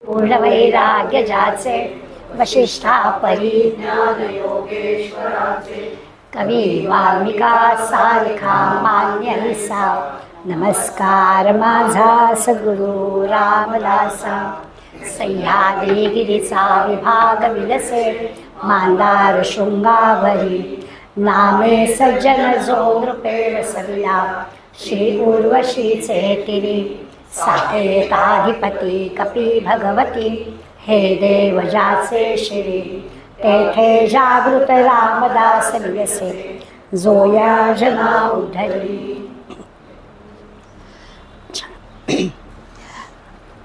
पूर्णवैराग्य जाचे वशिष्ठा परी ज्ञान योगेश्वराचे कवी वाल्मिका सारिखा मान्य हिसा नमस्कार माझा सद्गुरु रामदासा सह्याद्री गिरीचा विभाग विलसे मांदार शृंगावरी नामे सज्जन जो नृपेण सविला श्री उर्वशीचे तिरी साकेताधिपती कपी भगवती हे देव जाचे शिरी तेथे जागृत रामदास विलसे जोया जना उद्धरी.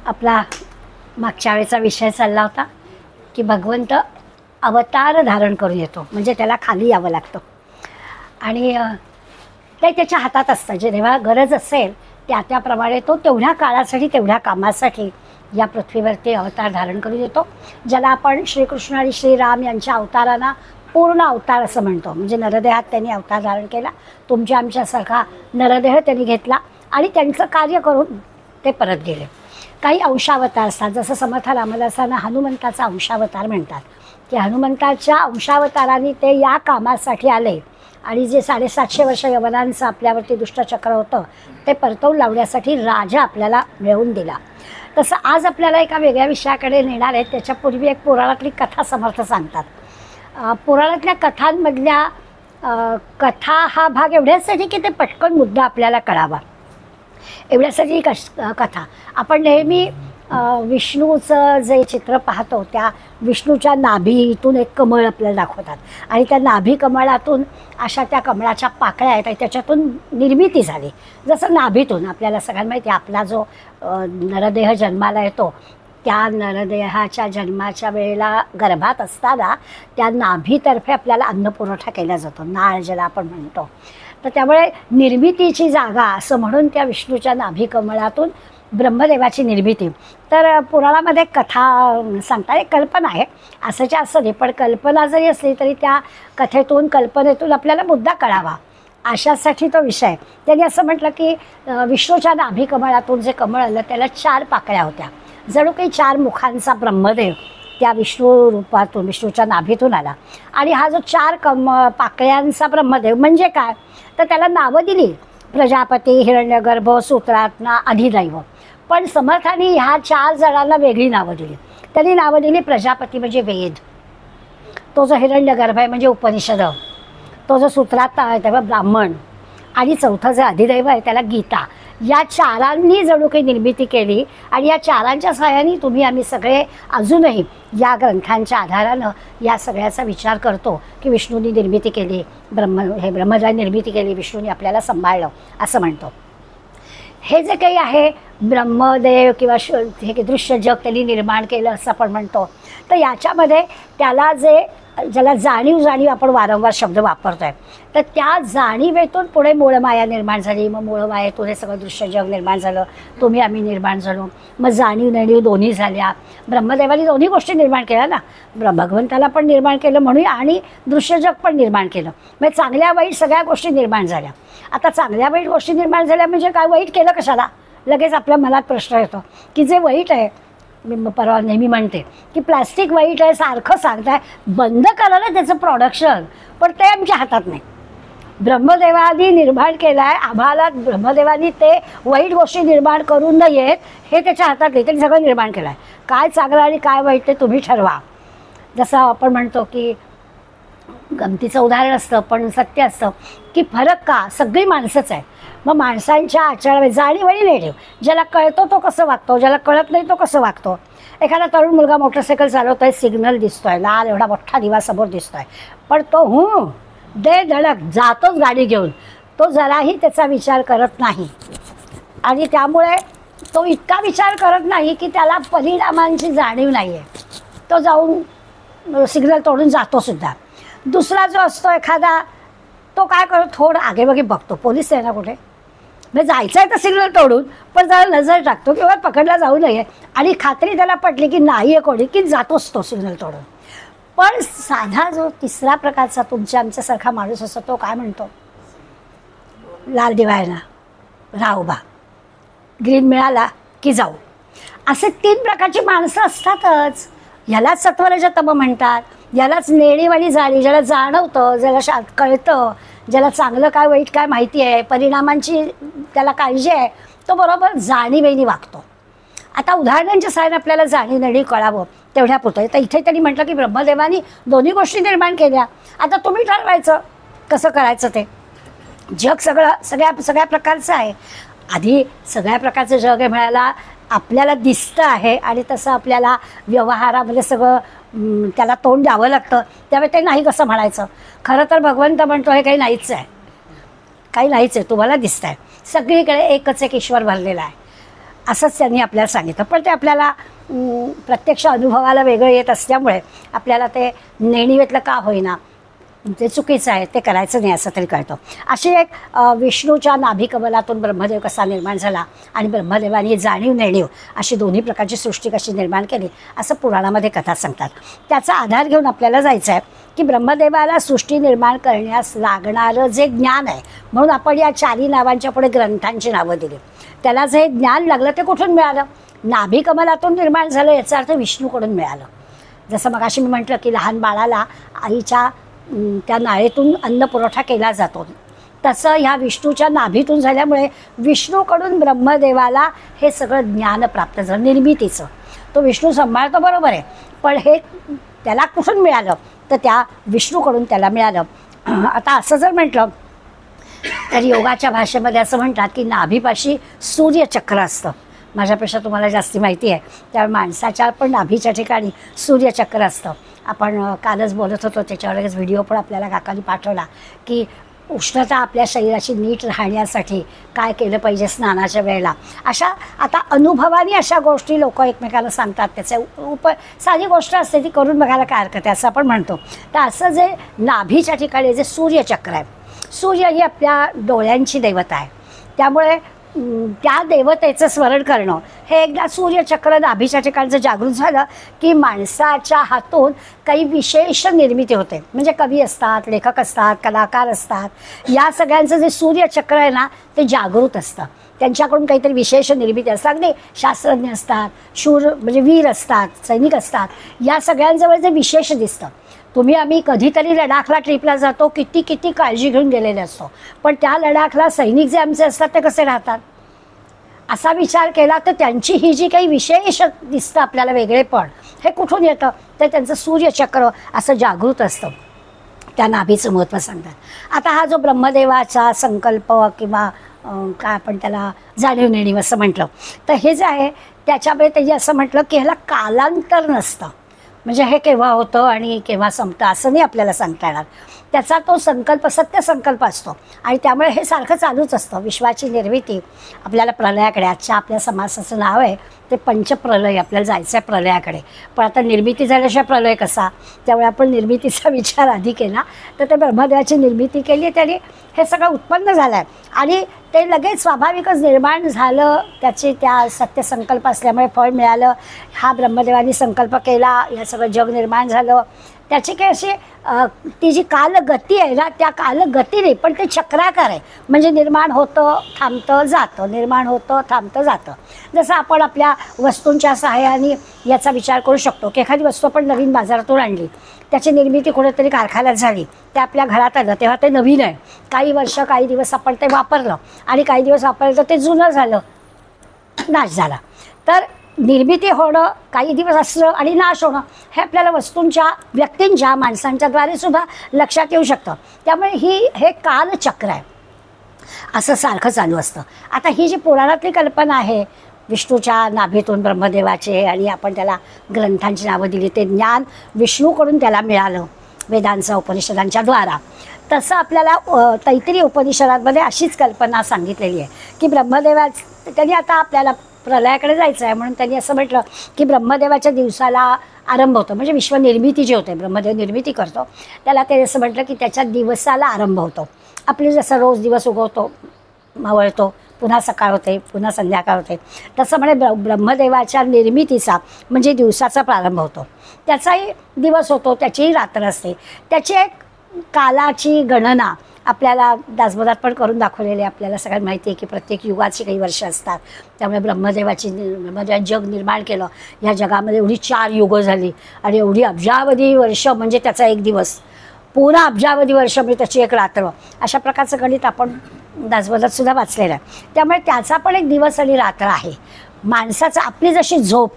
आपला मागच्या वेळेचा विषय चालला होता की भगवंत अवतार धारण करून येतो, म्हणजे त्याला खाली यावं लागतं आणि ते त्याच्या हातात असतं. जेव्हा गरज असेल त्याप्रमाणे तो तेवढ्या काळासाठी तेवढ्या कामासाठी या पृथ्वीवरती अवतार धारण करून येतो, ज्याला आपण श्रीकृष्ण आणि श्रीराम यांच्या अवतारांना पूर्ण अवतार असं म्हणतो. म्हणजे नरदेहात त्यांनी अवतार धारण केला, तुमच्या आमच्यासारखा नरदेह त्यांनी घेतला आणि त्यांचं कार्य करून ते परत गेले. काही अंशावतार असतात, जसं समर्थ रामदासांना हनुमंताचा अंशावतार म्हणतात, की हनुमंताच्या अंशावतारांनी ते या कामासाठी आले आणि जे 750 वर्ष यवनांचं आपल्यावरती दुष्टचक्र होतं ते परतवून लावण्यासाठी राजा आपल्याला मिळवून दिला. तसं आज आपल्याला एका वेगळ्या विषयाकडे नेणार आहेत. त्याच्यापूर्वी एक पुराणातली कथा समर्थ सांगतात. पुराणातल्या कथांमधल्या कथा हा भाग एवढ्यासाठी की ते पटकन मुद्दा आपल्याला कळावा, एवढ्यासाठी कथा. आपण नेहमी विष्णूचं जे चित्र पाहतो त्या विष्णूच्या नाभीतून एक कमळ आपल्याला दाखवतात आणि त्या नाभी कमळातून अशा त्या कमळाच्या पाकळ्या आहेत आणि त्याच्यातून निर्मिती झाली. जसं नाभीतून आपल्याला सगळ्यांना माहिती आहे, आपला जो नरदेह जन्माला येतो त्या नरदेहाच्या जन्माच्या वेळेला गर्भात असताना त्या नाभीतर्फे आपल्याला अन्नपुरवठा केला जातो, नाळ ज्याला आपण म्हणतो. तर त्यामुळे निर्मितीची जागा असं म्हणून त्या विष्णूच्या नाभी कमळातून ब्रह्मदेवाची निर्मिती. तर पुराणामध्ये कथा सांगतात, एक कल्पना आहे, असंच्या असं नाही, पण कल्पना जरी असली तरी त्या कथेतून कल्पनेतून आपल्याला मुद्दा कळावा अशासाठी तो विषय. त्यांनी असं म्हटलं की विष्णूच्या नाभी कमळातून जे कमळ आलं त्याला 4 पाकळ्या होत्या, जणू काही 4 मुखांचा ब्रह्मदेव त्या विष्णू रूपातून विष्णूच्या नाभीतून आला. आणि हा जो 4 पाकळ्यांचा ब्रह्मदेव म्हणजे काय, तर त्याला नावं दिली, प्रजापती, हिरण्यगर्भ, सूत्रात्मा, अधिदैव. पण समर्थांनी ह्या 4 जणांना वेगळी नावं दिली. त्यांनी नावं दिली, प्रजापती म्हणजे वेद, तो जो हिरण्यगर्भ आहे म्हणजे उपनिषद, तो जो सूत्रात्मा आहे तेव्हा ब्राह्मण, आणि चौथं जे अधिदैव आहे त्याला गीता. या 4 जणू काही निर्मिती केली आणि या 4च्या सहाय्याने तुम्ही आम्ही सगळे अजूनही या ग्रंथांच्या आधारानं या सगळ्याचा विचार करतो की विष्णूंनी निर्मिती केली, ब्रह्मदेवाने निर्मिती केली, विष्णूंनी आपल्याला सांभाळलं असं म्हणतो. हे जे काही आहे ब्रह्मदेव किंवा हे दृश्य जग त्यांनी निर्माण केलं असं आपण म्हणतो. तर याच्यामध्ये त्याला ज्याला जाणीव आपण वारंवार शब्द वापरतो आहे, तर त्या जाणीवेतून पुढे मूळमाया निर्माण झाली. मग मूळमायेतून हे सगळं दृश्य जग निर्माण झालं, तुम्ही आम्ही निर्माण झालो. मग जाणीव नेणीव दोन्ही झाल्या. ब्रह्मदेवाने दोन्ही गोष्टी निर्माण केल्या ना, भगवंताला पण निर्माण केलं म्हणून आणि दृश्य जग पण निर्माण केलं. म्हणजे चांगल्या वाईट सगळ्या गोष्टी निर्माण झाल्या. आता चांगल्या वाईट गोष्टी निर्माण झाल्या म्हणजे काय, वाईट केलं कशाला, लगेच आपल्या मनात प्रश्न येतो की जे वाईट आहे, मी परवा नेहमी म्हणते की प्लास्टिक वाईट आहे सारखं सांगताय, बंद करा ना त्याचं प्रोडक्शन, पण ते आमच्या हातात नाही. ब्रह्मदेवानी निर्माण केलं आहे आम्हाला, ब्रह्मदेवानी ते वाईट गोष्टी निर्माण करून नयेत हे त्याच्या हातात नाही, त्यांनी सगळं निर्माण केलं आहे. काय चांगलं आणि काय वाईट ते तुम्ही ठरवा. जसं आपण म्हणतो की गमतीचं उदाहरण असतं पण सत्य असतं की फरक का, सगळी माणसंच आहे. मग माणसांच्या आचरणामध्ये जाणीव आणि नेणीव, ज्याला कळतो तो कसं वागतो, ज्याला कळत नाही तो कसं वागतो. एखादा तरुण मुलगा मोटरसायकल चालवतो आहे, सिग्नल दिसतोय, लाल एवढा मोठा दिवा समोर दिसतोय, पण तो दे धडक जातोच गाडी घेऊन, तो जराही त्याचा विचार करत नाही. आणि त्यामुळे तो इतका विचार करत नाही की त्याला परिणामांची जाणीव नाही आहे, तो जाऊन सिग्नल तोडून जातो सुद्धा. दुसरा जो असतो एखादा, तो काय करतो, थोडं आगेबागे बघतो, पोलीस आहे ना कुठे, म्हणजे जायचं आहे तर सिग्नल तोडून, पण जरा नजर टाकतो किंवा पकडला जाऊ नये, आणि खात्री त्याला पटली की नाही आहे कोणी की जातोच तो सिग्नल तोडून. पण साधा जो तिसरा प्रकारचा तुमच्या आमच्यासारखा माणूस असतो तो काय म्हणतो, लाल दिवा आहे ना, राहू बा, ग्रीन मिळाला की जाऊ. असे 3 प्रकारची माणसं असतातच. ह्यालाच सत्वरज तम म्हणतात, यालाच नेणीव आणि जाणीव, ज्याला जाणवतं, ज्याला कळतं, ज्याला चांगलं काय वाईट काय माहिती आहे, परिणामांची त्याला काळजी आहे, तो बरोबर जाणीवेनी वागतो. आता उदाहरणांच्या सहाय्याने आपल्याला जाणीव कळावं तेवढ्यापुरतं. तर इथे त्यांनी म्हटलं की ब्रह्मदेवानी दोन्ही गोष्टी निर्माण केल्या. आता तुम्ही ठरवायचं कसं करायचं ते. जग सगळ्या प्रकारचं आहे. आधी सगळ्या प्रकारचं जग आहे म्हणायला आपल्याला दिसतं आहे आणि तसं आपल्याला व्यवहारामध्ये सगळं त्याला तोंड द्यावं लागतं. त्यामुळे ते नाही कसं म्हणायचं. खरं तर भगवंत म्हणतो हे काही नाहीच आहे, काही नाहीच आहे, तुम्हाला दिसतं आहे. सगळीकडे एकच एक ईश्वर भरलेला आहे असंच त्यांनी आपल्याला सांगितलं. पण ते आपल्याला प्रत्यक्ष अनुभवाला वेगळं येत असल्यामुळे आपल्याला ते नेणिवेतलं का होईना ते चुकीचं आहे, ते करायचं नाही असं तरी कळतं. अशी एक विष्णूच्या नाभिकमलातून ब्रह्मदेव कसा निर्माण झाला आणि ब्रह्मदेवाने जाणीव नेणीव अशी दोन्ही प्रकारची सृष्टी कशी निर्माण केली असं पुराणामध्ये कथा सांगतात. त्याचा आधार घेऊन आपल्याला जायचं आहे की ब्रह्मदेवाला सृष्टी निर्माण करण्यास लागणारं जे ज्ञान आहे, म्हणून आपण या 4 नावांच्या पुढे ग्रंथांची नावं दिली. त्याला जे ज्ञान लागलं ते कुठून मिळालं? नाभिकमलातून निर्माण झालं, याचा अर्थ विष्णूकडून मिळालं. जसं मगाशी मी म्हटलं की लहान बाळाला आईच्या त्या नाळेतून अन्न पुरवठा केला जातो, तसं ह्या विष्णूच्या नाभीतून झाल्यामुळे विष्णूकडून ब्रह्मदेवाला हे सगळं ज्ञान प्राप्त झालं निर्मितीचं. तो विष्णू सांभाळतो बरोबर आहे, पण हे त्याला कुठून मिळालं तर त्या विष्णूकडून त्याला मिळालं. आता असं जर म्हटलं तर योगाच्या भाषेमध्ये असं म्हणतात की नाभीपाशी सूर्यचक्र असतं. माझ्यापेक्षा तुम्हाला जास्ती माहिती आहे, त्यामुळे माणसाच्या पण नाभीच्या ठिकाणी सूर्यचक्र असतं. आपण कालच बोलत होतो, त्याच्यावर एक व्हिडिओ पण आपल्याला काकांनी पाठवला की उष्णता आपल्या शरीराची नीट राहण्यासाठी काय केलं पाहिजे स्नानाच्या वेळेला. अशा आता अनुभवाने अशा गोष्टी लोक एकमेकाला सांगतात. त्याचे साधी गोष्ट असते ती करून बघायला काय हरकत आहे असं आपण म्हणतो. तर असं जे नाभीच्या ठिकाणी जे सूर्यचक्र आहे, सूर्य ही आपल्या डोळ्यांची देवता आहे, त्यामुळे त्या देवतेचं स्मरण करणं हे एकदा सूर्यचक्र नाभीच्या ठिकाणचं जागृत झालं की माणसाच्या हातून काही विशेष निर्मिती होते. म्हणजे कवी असतात, लेखक असतात, कलाकार असतात, या सगळ्यांचं जे सूर्यचक्र आहे ना ते जागृत असतं. त्यांच्याकडून काहीतरी विशेष निर्मिती असतात. अगदी शास्त्रज्ञ असतात, शूर म्हणजे वीर असतात, सैनिक असतात, या सगळ्यांजवळ जे विशेष दिसतं. आम्ही कधीतरी लडाखला ट्रिपला जातो, किती काळजी घेऊन गेलेले असतो, पण त्या लडाखला सैनिक जे आमचे असतात ते कसे राहतात असा विचार केला तर त्यांची ही जी काही विशेष दिसतं आपल्याला वेगळेपण हे कुठून येतं तर त्यांचं सूर्यचक्र असं जागृत असतं. त्या नाभीचं महत्त्व सांगतात. आता हा जो ब्रह्मदेवाचा संकल्प किंवा काय आपण त्याला जाणीव नेणीव असं म्हटलं तर हे जे आहे त्याच्यामुळे त्यांनी असं म्हटलं की ह्याला कालांतर नसतं. म्हणजे हे केव्हा होतं आणि केव्हा संपतं असं नाही आपल्याला सांगता येणार. त्याचा तो संकल्प सत्य संकल्प असतो आणि त्यामुळे हे सारखं चालूच असतं. विश्वाची निर्मिती आपल्याला प्रलयाकडे, आजच्या आपल्या समासाचं नाव आहे ते पंचप्रलय, आपल्याला जायचं आहे प्रलयाकडे. पण आता निर्मिती झाल्याशिवाय प्रलय कसा, त्यामुळे आपण निर्मितीचा विचार आधी केला तर ते ब्रह्मदेवाची निर्मिती केली, त्याने हे सगळं उत्पन्न झालं आहे आणि ते लगेच स्वाभाविकच निर्माण झालं. त्याची त्या सत्य संकल्प असल्यामुळे फळ मिळालं. हा ब्रह्मदेवानी संकल्प केला, या सगळं जग निर्माण झालं. त्याची काही अशी ती जी कालगती आहे ना त्या कालगती नाही, पण ते चक्राकार आहे. म्हणजे निर्माण होतं थांबतं जातं, निर्माण होतं थांबतं जातं. जसं आपण आपल्या वस्तूंच्या सहाय्याने याचा विचार करू शकतो की एखादी वस्तू आपण नवीन बाजारातून आणली, त्याची निर्मिती कुठेतरी कारखान्यात झाली, ते आपल्या घरात आलं तेव्हा ते नवीन आहे. काही वर्ष काही दिवस आपण ते वापरलं आणि काही दिवस वापरलं तर ते जुनं झालं, नाश झाला. तर निर्मिती होणं, काही दिवस असणं आणि नाश होणं हे आपल्याला वस्तूंच्या, व्यक्तींच्या, माणसांच्याद्वारे सुद्धा लक्षात येऊ शकतं. त्यामुळे हे कालचक्र आहे असं सारखं चालू असतं. आता ही जी पुराणातली कल्पना आहे विष्णूच्या नाभीतून ब्रह्मदेवाचे आणि आपण त्याला ग्रंथांची नावं दिली, ते ज्ञान विष्णूकडून त्याला मिळालं वेदांचा उपनिषदांच्या द्वारा. तसं आपल्याला तैत्तिरीय उपनिषदांमध्ये अशीच कल्पना सांगितलेली आहे की त्यांनी आता आपल्याला प्रलयाकडे जायचं आहे म्हणून त्यांनी असं म्हटलं की ब्रह्मदेवाच्या दिवसाला आरंभ होतो. म्हणजे विश्वनिर्मिती जी होते, ब्रह्मदेव निर्मिती करतो, त्याला ते असं म्हटलं की त्याच्या दिवसाला आरंभ होतो. आपली जसं रोज दिवस उगवतो, मावळतो, पुन्हा सकाळ होते, पुन्हा संध्याकाळ होते, तसं म्हणे ब्रह्मदेवाच्या निर्मितीचा म्हणजे दिवसाचा प्रारंभ होतो. त्याचाही दिवस होतो, त्याचीही रात्र असते. त्याची एक कालाची गणना आपल्याला दासबोधात पण करून दाखवलेले. आपल्याला सगळ्यांना माहिती आहे की प्रत्येक युगाची काही वर्ष असतात. त्यामुळे ब्रह्मदेवाने जग निर्माण केलं. या जगामध्ये एवढी 4 युगं झाली आणि एवढी अब्जावधी वर्ष म्हणजे त्याचा एक दिवस, पुन्हा अब्जावधी वर्ष म्हणजे त्याची एक रात्र, अशा प्रकारचं गणित आपण दासबोधात सुद्धा वाचलेलं आहे. त्यामुळे त्याचा पण एक दिवस आणि रात्र आहे. माणसाचं आपली जशी झोप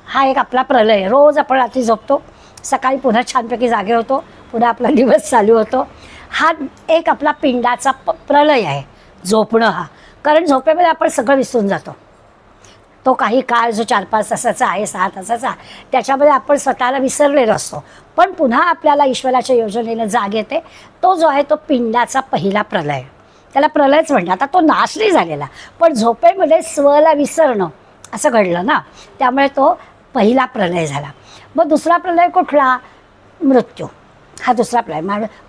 हा एक आपला प्रलय, रोज आपण रात्री झोपतो, सकाळी पुन्हा छानपैकी जागे होतो, पुन्हा आपला दिवस चालू होतो. हा एक आपला पिंडाचा प्रलय आहे झोपणं हा. कारण झोपेमध्ये आपण सगळं विसरून जातो. तो काही काळ जो 4-5 तासाचा आहे, 6 तासाचा, त्याच्यामध्ये आपण स्वतःला विसरलेलो असतो. पण पुन्हा आपल्याला ईश्वराच्या योजनेनं जाग येते. तो जो आहे तो पिंडाचा पहिला प्रलय, त्याला प्रलयच म्हणतात. आता तो नाश नाही झालेला, पण झोपेमध्ये स्वला विसरणं असं घडलं ना, त्यामुळे तो पहिला प्रलय झाला. मग दुसरा प्रलय कुठला? मृत्यू हा दुसरा प्रलय.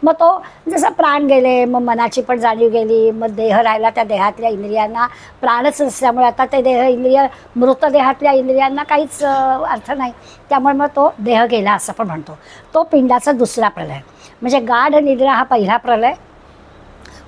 मग तो जसं प्राण गेले, मग मनाची पण जाणीव गेली, मग देह राहिला, त्या देहातल्या इंद्रियांना प्राणच नसल्यामुळे आता ते देह इंद्रिय, मृतदेहातल्या इंद्रियांना काहीच अर्थ नाही, त्यामुळे मग तो देह गेला असं पण म्हणतो. तो पिंडाचा दुसरा प्रलय. म्हणजे गाढ निद्रा हा पहिला प्रलय,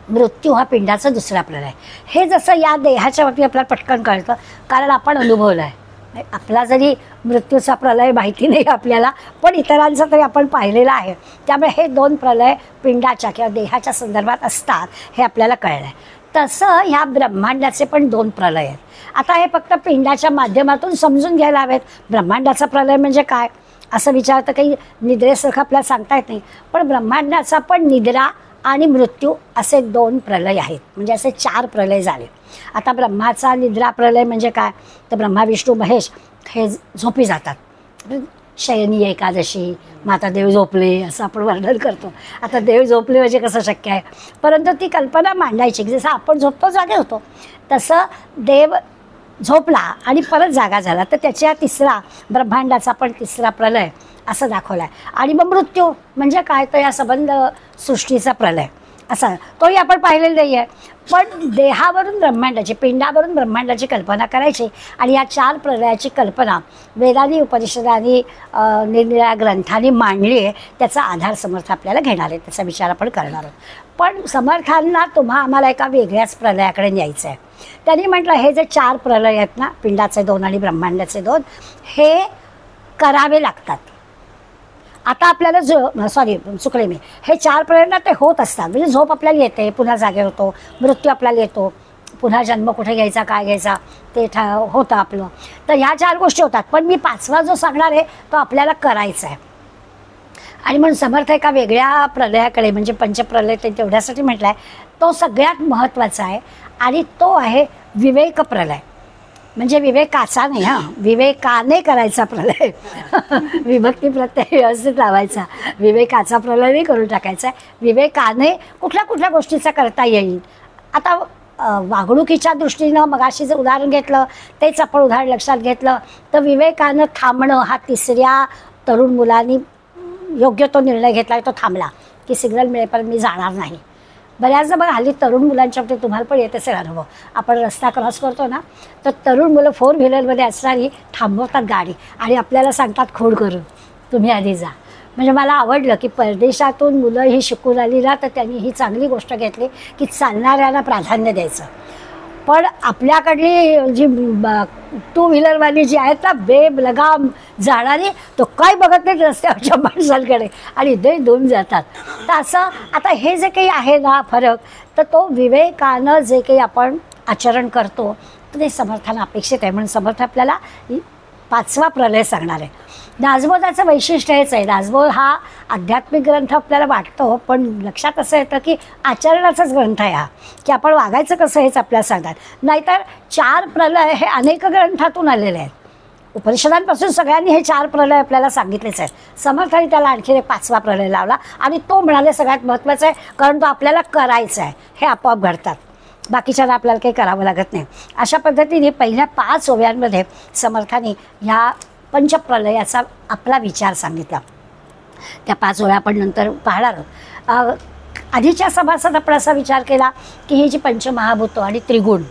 मृत्यू हा पिंडाचा दुसरा प्रलय. हे जसं या देहाच्या बाबतीत आपल्याला पटकन कळतं, कारण आपण अनुभवलं आहे. आपला जरी मृत्यूचा प्रलय माहिती नाही आपल्याला, पण इतरांचा तरी आपण पाहिलेला आहे. त्यामुळे हे 2 प्रलय पिंडाच्या किंवा देहाच्या संदर्भात असतात हे आपल्याला कळलं आहे. तसं ह्या ब्रह्मांडाचे पण 2 प्रलय आहेत. आता हे फक्त पिंडाच्या माध्यमातून समजून घ्यायला हवेत. ब्रह्मांडाचा प्रलय म्हणजे काय असं विचारतं, काही निद्रेसारखं आपल्याला सांगता येत नाही. पण ब्रह्मांडाचा पण निद्रा आणि मृत्यू असे 2 प्रलय आहेत. म्हणजे असे 4 प्रलय झाले. आता ब्रह्माचा निद्रा प्रलय म्हणजे काय, तर ब्रह्मा विष्णू महेश हे झोपी जातात. शयनी एकादशी, मग आता देव झोपले असं आपण वर्णन करतो. आता देव झोपले म्हणजे कसं शक्य आहे, परंतु ती कल्पना मांडायची की जसं आपण झोपतो जागे होतो, तसं देव झोपला आणि परत जागा झाला, तर त्याच्या तिसरा ब्रह्मांडाचा पण तिसरा प्रलय असं दाखवला आहे. आणि मग मृत्यू म्हणजे काय, तर या संबंध सृष्टीचा प्रलय असा, तोही आपण पाहिलेला नाही आहे. पण देहावरून ब्रह्मांडाची, पिंडावरून ब्रह्मांडाची कल्पना करायची. आणि या 4 प्रलयाची कल्पना वेदांनी, उपनिषदांनी, निरनिराळ्या ग्रंथांनी मांडली आहे. त्याचा आधार समर्थ आपल्याला घेणार आहे, त्याचा विचार आपण करणार आहोत. पण समर्थांना आम्हाला एका वेगळ्याच प्रलयाकडे न्यायचं आहे. त्यांनी म्हटलं हे जे 4 प्रलय आहेत ना, पिंडाचे 2 आणि ब्रह्मांडाचे 2, हे करावे लागतात. आता आपल्याला चुकले मी, हे 4 प्रलय ना ते होत असतात. म्हणजे झोप आपल्याला येते, पुन्हा जागे होतो, मृत्यू आपल्याला येतो, पुन्हा जन्म कुठे घ्यायचा, काय घ्यायचा ते होतं आपलं. तर ह्या 4 गोष्टी होतात. पण मी 5वा जो सांगणार आहे तो आपल्याला करायचा आहे. आणि म्हणून समर्थ एका वेगळ्या प्रलयाकडे, म्हणजे पंचप्रलय ते तेवढ्यासाठी म्हटलं आहे, तो सगळ्यात महत्त्वाचा आहे. आणि तो आहे विवेक प्रलय. म्हणजे विवेकाचा नाही, विवेकाने करायचा प्रलय. विभक्ती प्रत्यय व्यवस्थित लावायचा. विवेकाचा प्रलय नाही करून टाकायचा आहे. विवेकाने कुठल्या कुठल्या गोष्टीचा करता येईल. आता वागणुकीच्या दृष्टीनं मगाशी जर उदाहरण घेतलं, तेच आपण उदाहरण लक्षात घेतलं, तर विवेकानं थांबणं हा तिसऱ्या तरुण मुलांनी योग्य तो निर्णय घेतला आहे. तो थांबला की सिग्नल मिळेपर्यंत मी जाणार नाही. बऱ्याचदा बघा हल्ली तरुण मुलांच्या बाबतीत तुम्हाला पण येत असेल अनुभव. आपण रस्ता क्रॉस करतो ना, तर तरुण मुलं 4 व्हीलरमध्ये असणारी थांबवतात गाडी आणि आपल्याला सांगतात खोड करून तुम्ही आधी जा. म्हणजे मला आवडलं की परदेशातून मुलं ही शिकून आली ना, तर त्यांनी ही चांगली गोष्ट घेतली की चालणाऱ्यांना प्राधान्य द्यायचं. पण आपल्याकडली जी 2 व्हीलरवाली जी आहेत ना, बेलगाम जाणारी, तो काय बघत नाही रस्त्यावरच्या माणसांकडे आणि ते धुऊन जातात. तर असं आता हे जे काही आहे ना फरक, तर तो विवेकानं जे काही आपण आचरण करतो तर ते समर्थांना अपेक्षित आहे. म्हणून समर्थ आपल्याला 5वा प्रलय सांगणार आहे. दासबोधाचं वैशिष्ट्य हेच आहे. दासबोध हा आध्यात्मिक ग्रंथ आपल्याला वाटतो, पण लक्षात असं येतं की आचरणाचाच ग्रंथ आहे हा, की आपण वागायचं कसं हेच आपल्याला सांगतात. नाहीतर 4 प्रलय हे अनेक ग्रंथातून आलेले आहेत. उपनिषदांपासून सगळ्यांनी हे 4 प्रलय आपल्याला सांगितलेच आहेत. समर्थांनी त्याला आणखी एक 5वा प्रलय लावला आणि तो म्हणाले सगळ्यात महत्त्वाचा आहे, कारण तो आपल्याला करायचा आहे. हे आपोआप घडतात, बाकीच्याला आपल्याला काही करावं लागत नाही. अशा पद्धतीने पहिल्या 5 ओव्यांमध्ये समर्थांनी ह्या पंचप्रलयाचा आपला विचार सांगितला. त्या 5 ओव्या आपण नंतर पाहणार आहोत. आधीच्या सभासद आपण असा विचार केला की ही जी पंचमहाभूतं आणि त्रिगुण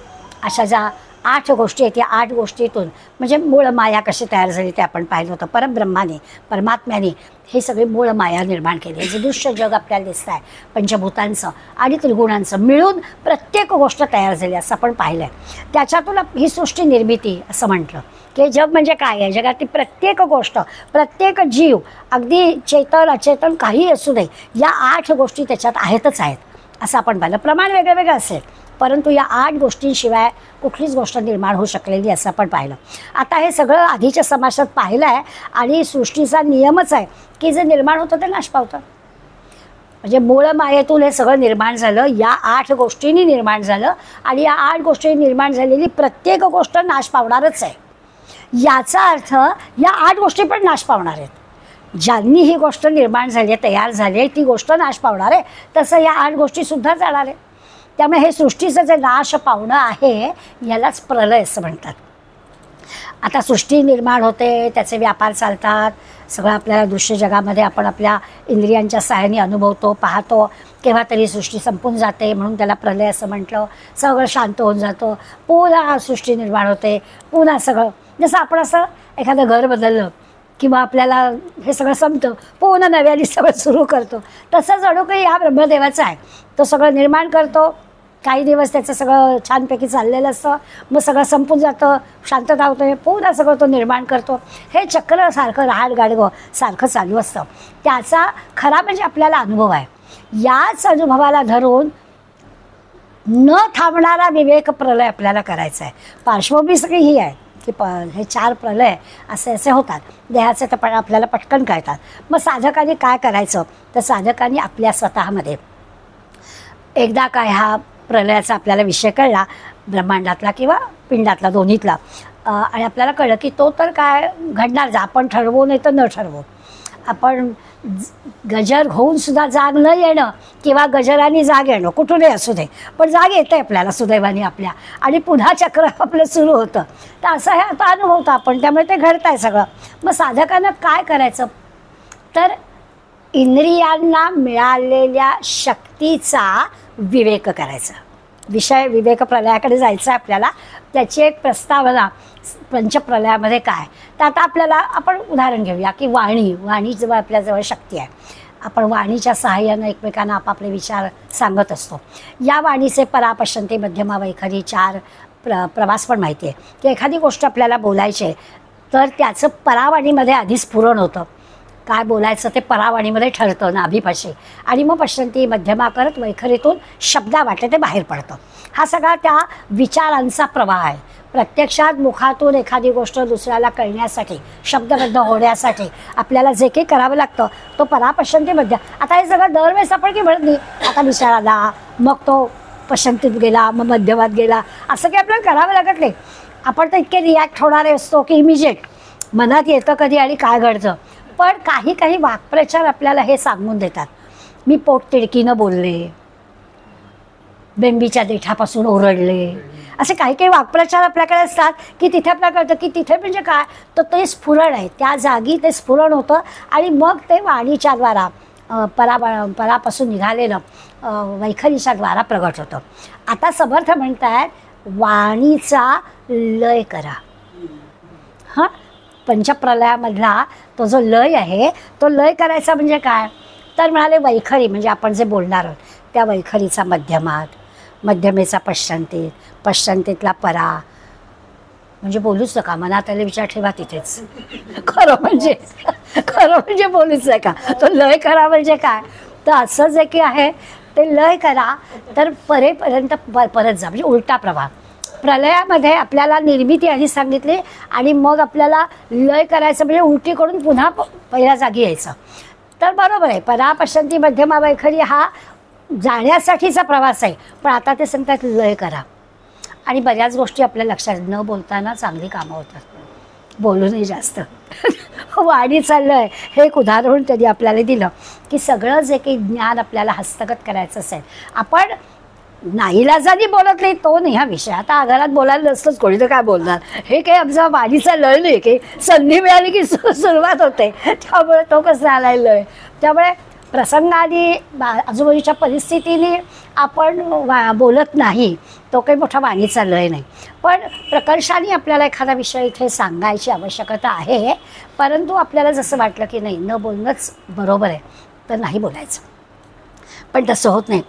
अशा ज्या 8 गोष्टी आहेत. या 8 गोष्टीतून म्हणजे मूळ माया कशी तयार झाली ते आपण पाहिलं होतं. परब्रह्माने, परमात्म्याने हे सगळे मूळ माया निर्माण केली. हे जे दृश्य जग आपल्याला दिसतं आहे पंचभूतांचं आणि त्रिगुणांचं मिळून प्रत्येक गोष्ट तयार झाली असं आपण पाहिलं आहे. त्याच्यातून ही सृष्टी निर्मिती असं म्हटलं की जग म्हणजे काय आहे. जगातली प्रत्येक गोष्ट, प्रत्येक जीव, अगदी चेतन अचेतन काही असू दे, या 8 गोष्टी त्याच्यात आहेतच आहेत असं आपण पाहिलं. प्रमाण वेगळं वेगळं असेल परंतु या 8 गोष्टींशिवाय कुठलीच गोष्ट निर्माण होऊ शकलेली असं आपण पाहिलं. आता हे सगळं आधीच्या समासात पाहिलं आहे आणि सृष्टीचा नियमच आहे की जे निर्माण होतं ते नाश पावतं. म्हणजे मूळ मायेतून हे सगळं निर्माण झालं, या 8 गोष्टींनी निर्माण झालं आणि या 8 गोष्टींनी निर्माण झालेली प्रत्येक गोष्ट नाश पावणारच आहे. याचा अर्थ या 8 गोष्टी पण नाश पावणार आहेत. ज्यांनी ही गोष्ट निर्माण झाली आहे, तयार झाली आहे, ती गोष्ट नाश पावणार आहे, तसं या 8 गोष्टीसुद्धा जाणार आहे. त्यामुळे हे सृष्टीचं जे नाश पावणं आहे यालाच प्रलय असं म्हणतात. आता सृष्टी निर्माण होते, त्याचे व्यापार चालतात, सगळं आपल्याला दृश्य जगामध्ये आपण आपल्या इंद्रियांच्या सहाय्याने अनुभवतो, पाहतो. केव्हा तरी सृष्टी संपून जाते म्हणून त्याला प्रलय असं म्हटलं. सगळं शांत होऊन जातं, पुन्हा सृष्टी निर्माण होते, पुन्हा सगळं जसं आपण असं एखादं घर बदललं किंवा आपल्याला हे सगळं संपतं, पुन्हा नव्याने सगळं सुरू करतो. तसंच जणू काही हा ब्रह्मदेवाचा आहे. तो सगळं निर्माण करतो, काही दिवस त्याचं सगळं छानपैकी चाललेलं असतं, मग सगळं संपून जातं, शांतता होते, पुन्हा सगळं तो निर्माण करतो. हे चक्र सारखं रहाड गाडगं सारखं चालू असतं. त्याचा खरा म्हणजे आपल्याला अनुभव आहे. याच अनुभवाला धरून न थांबणारा विवेक प्रलय आपल्याला करायचा आहे. पार्श्वभूमी सगळी ही आहे की हे 4 प्रलय असे असे होतात. देहाचे तर पण आपल्याला पटकन कळतात. मग साधकांनी काय करायचं तर साधकांनी आपल्या स्वतःमध्ये एकदा काय हा प्रलयाचा आपल्याला विषय कळला, ब्रह्मांडातला किंवा पिंडातला दोन्हीतला, आणि आपल्याला कळलं की तो तर काय घडणार, आपण ठरवू नाही तर न ठरवू. आपण गजर होऊन सुद्धा जाग न येणं किंवा गजराने जाग येणं कुठूनही असू दे, पण जाग येते आपल्याला सुदैवाने आपल्या, आणि पुन्हा चक्र आपलं सुरू होतं. तर असं हे आता अनुभवतं आपण, त्यामुळे ते घडतं आहे सगळं. मग साधकांना काय करायचं तर इंद्रियांना मिळालेल्या शक्तीचा विवेक करायचा. विषय विवेक प्रलयाकडे जायचं आहे आपल्याला. त्याची एक प्रस्तावना पंचप्रलयामध्ये काय तर आता आपल्याला आपण उदाहरण घेऊया की वाणी जवळ आपल्याजवळ शक्ती आहे. आपण वाणीच्या सहाय्यानं एकमेकांना आपापले विचार सांगत असतो. या वाणीचे परापश्यंती, मध्यमा, वैखरी 4 प्रवास पण माहिती आहे की एखादी गोष्ट आपल्याला बोलायची आहे तर त्याचं परावाणीमध्ये आधी स्फुरण होतं. काय बोलायचं ते परावाणीमध्ये ठरतं नाभीपाशी, आणि मग पश्यंती मध्यमा करत वैखरीतून शब्दा वाटे ते बाहेर पडतं. हा सगळा त्या विचारांचा प्रवाह आहे. प्रत्यक्षात मुखातून एखादी गोष्ट दुसऱ्याला कळण्यासाठी, शब्दबद्ध होण्यासाठी आपल्याला जे काही करावं लागतं तो परापश्यंती मध्य. आता हे सगळं दरवेळेस आपण की म्हणत नाही, आता विचार आला मग तो पश्यंतीत गेला मग मध्यमात गेला, असं काही आपल्याला करावं लागत नाही. आपण तर इतके रिॲक्ट होणारे असतो की इमिजिएट मनात येतं कधी आणि काय घडतं. पण काही वाक्प्रचार आपल्याला हे सांगून देतात. मी पोट तिडकीनं बोलले, बेंबीच्या देठापासून ओरडले, असे काही वाक्प्रचार आपल्याकडे असतात की तिथे आपल्याला कळतं की तिथे म्हणजे काय तर ते स्फुरण आहे. त्या जागी ते स्फुरण होतं आणि मग ते वाणीच्या द्वारा परापासून निघालेलं वैखरीच्या द्वारा प्रगट होतं. आता समर्थ म्हणतात वाणीचा लय करा. हां, पंचप्रलयामधला तो जो लय आहे तो लय करायचा म्हणजे काय तर म्हणाले वैखरी म्हणजे आपण जे बोलणार आहोत त्या वैखरीचा मध्यमात, मध्यमेचा पश्चंतीत, पश्चंतीतला परा म्हणजे बोलूच नका, मनात आले विचार ठेवा तिथेच. खरं म्हणजे बोलूच नका. तो लय करा म्हणजे काय तर असं जे की आहे ते लय करा तर परेपर्यंत परत जा, म्हणजे उलटा प्रवाह. प्रलयामध्ये आपल्याला निर्मिती आधी सांगितली आणि मग आपल्याला लय करायचं म्हणजे उलटीकडून पुन्हा पहिल्या जागी यायचं. तर बरोबर आहे, परापश्यंती मध्यमा वैखरी हा जाण्यासाठीचा प्रवास आहे. पण आता ते सांगतात लय करा. आणि बऱ्याच गोष्टी आपल्या लक्षात न बोलताना चांगली कामं होतात, बोलूनही जास्त. वाणी चाललंय हे एक उदाहरण त्यांनी आपल्याला दिलं की सगळं जे काही ज्ञान आपल्याला हस्तगत करायचं असेल आपण नाईलाजानी बोलत नाही तो नाही हा विषय. आता घरात बोलायला नसतंच कोणी तर काय बोलणार, हे काही आमचा वाणीचा लय नाही की संधी मिळाली की सुरुवात होते, त्यामुळे तो कसं आलाय लय. त्यामुळे प्रसंगाने आजूबाजूच्या परिस्थितीने आपण बोलत नाही, तो काही मोठा वाणीचा लय नाही. पण प्रकर्षाने आपल्याला एखादा विषय इथे सांगायची आवश्यकता आहे, परंतु आपल्याला जसं वाटलं की नाही, न बोलणंच बरोबर आहे, तर नाही बोलायचं. पण तसं होत नाही.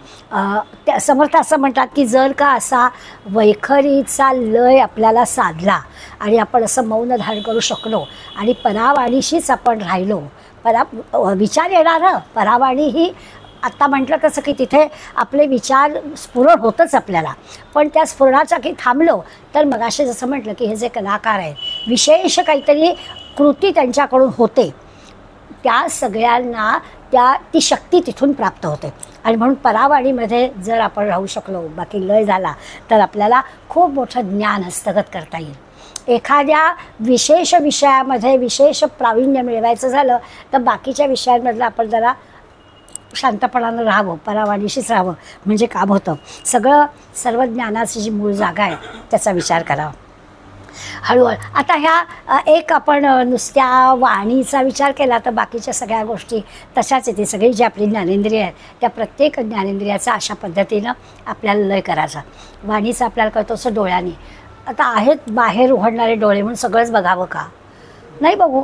त्या समर्थ असं म्हणतात की जर का असा वैखरीचा लय आपल्याला साधला आणि आपण असं मौन धारण करू शकलो आणि परावाणीशीच आपण राहिलो, विचार येणार, परावाणी ही आत्ता म्हटलं तसं की तिथे आपले विचार स्फुरण होतच आपल्याला, पण त्या स्फुरणाच्या की थांबलो तर मगाशी जसं म्हटलं की हे जे कलाकार आहेत विशेष काहीतरी कृती त्यांच्याकडून होते, त्या सगळ्यांना ती शक्ती तिथून प्राप्त होते. आणि म्हणून परावाणीमध्ये जर आपण राहू शकलो, बाकी लय झाला, तर आपल्याला खूप मोठं ज्ञान हस्तगत करता येईल. एखाद्या विशेष विषयामध्ये विशेष प्रावीण्य मिळवायचं झालं तर बाकीच्या विषयांमधलं आपण जरा शांतपणानं राहावं, परावाणीशीच राहावं, म्हणजे काम होतं. सर्व ज्ञानाची जी मूळ जागा आहे त्याचा विचार करावा हळूहळू. आता ह्या एक आपण नुसत्या वाणीचा विचार केला तर बाकीच्या सगळ्या गोष्टी तशाच येते. सगळी जी आपली ज्ञानेंद्रिय आहेत त्या प्रत्येक ज्ञानेंद्रियाचा अशा पद्धतीनं आपल्याला लय करायचा. वाणीचा आपल्याला कळतो असं डोळ्याने. आता आहेत बाहेर उघडणारे डोळे म्हणून सगळंच बघावं का? नाही बघू.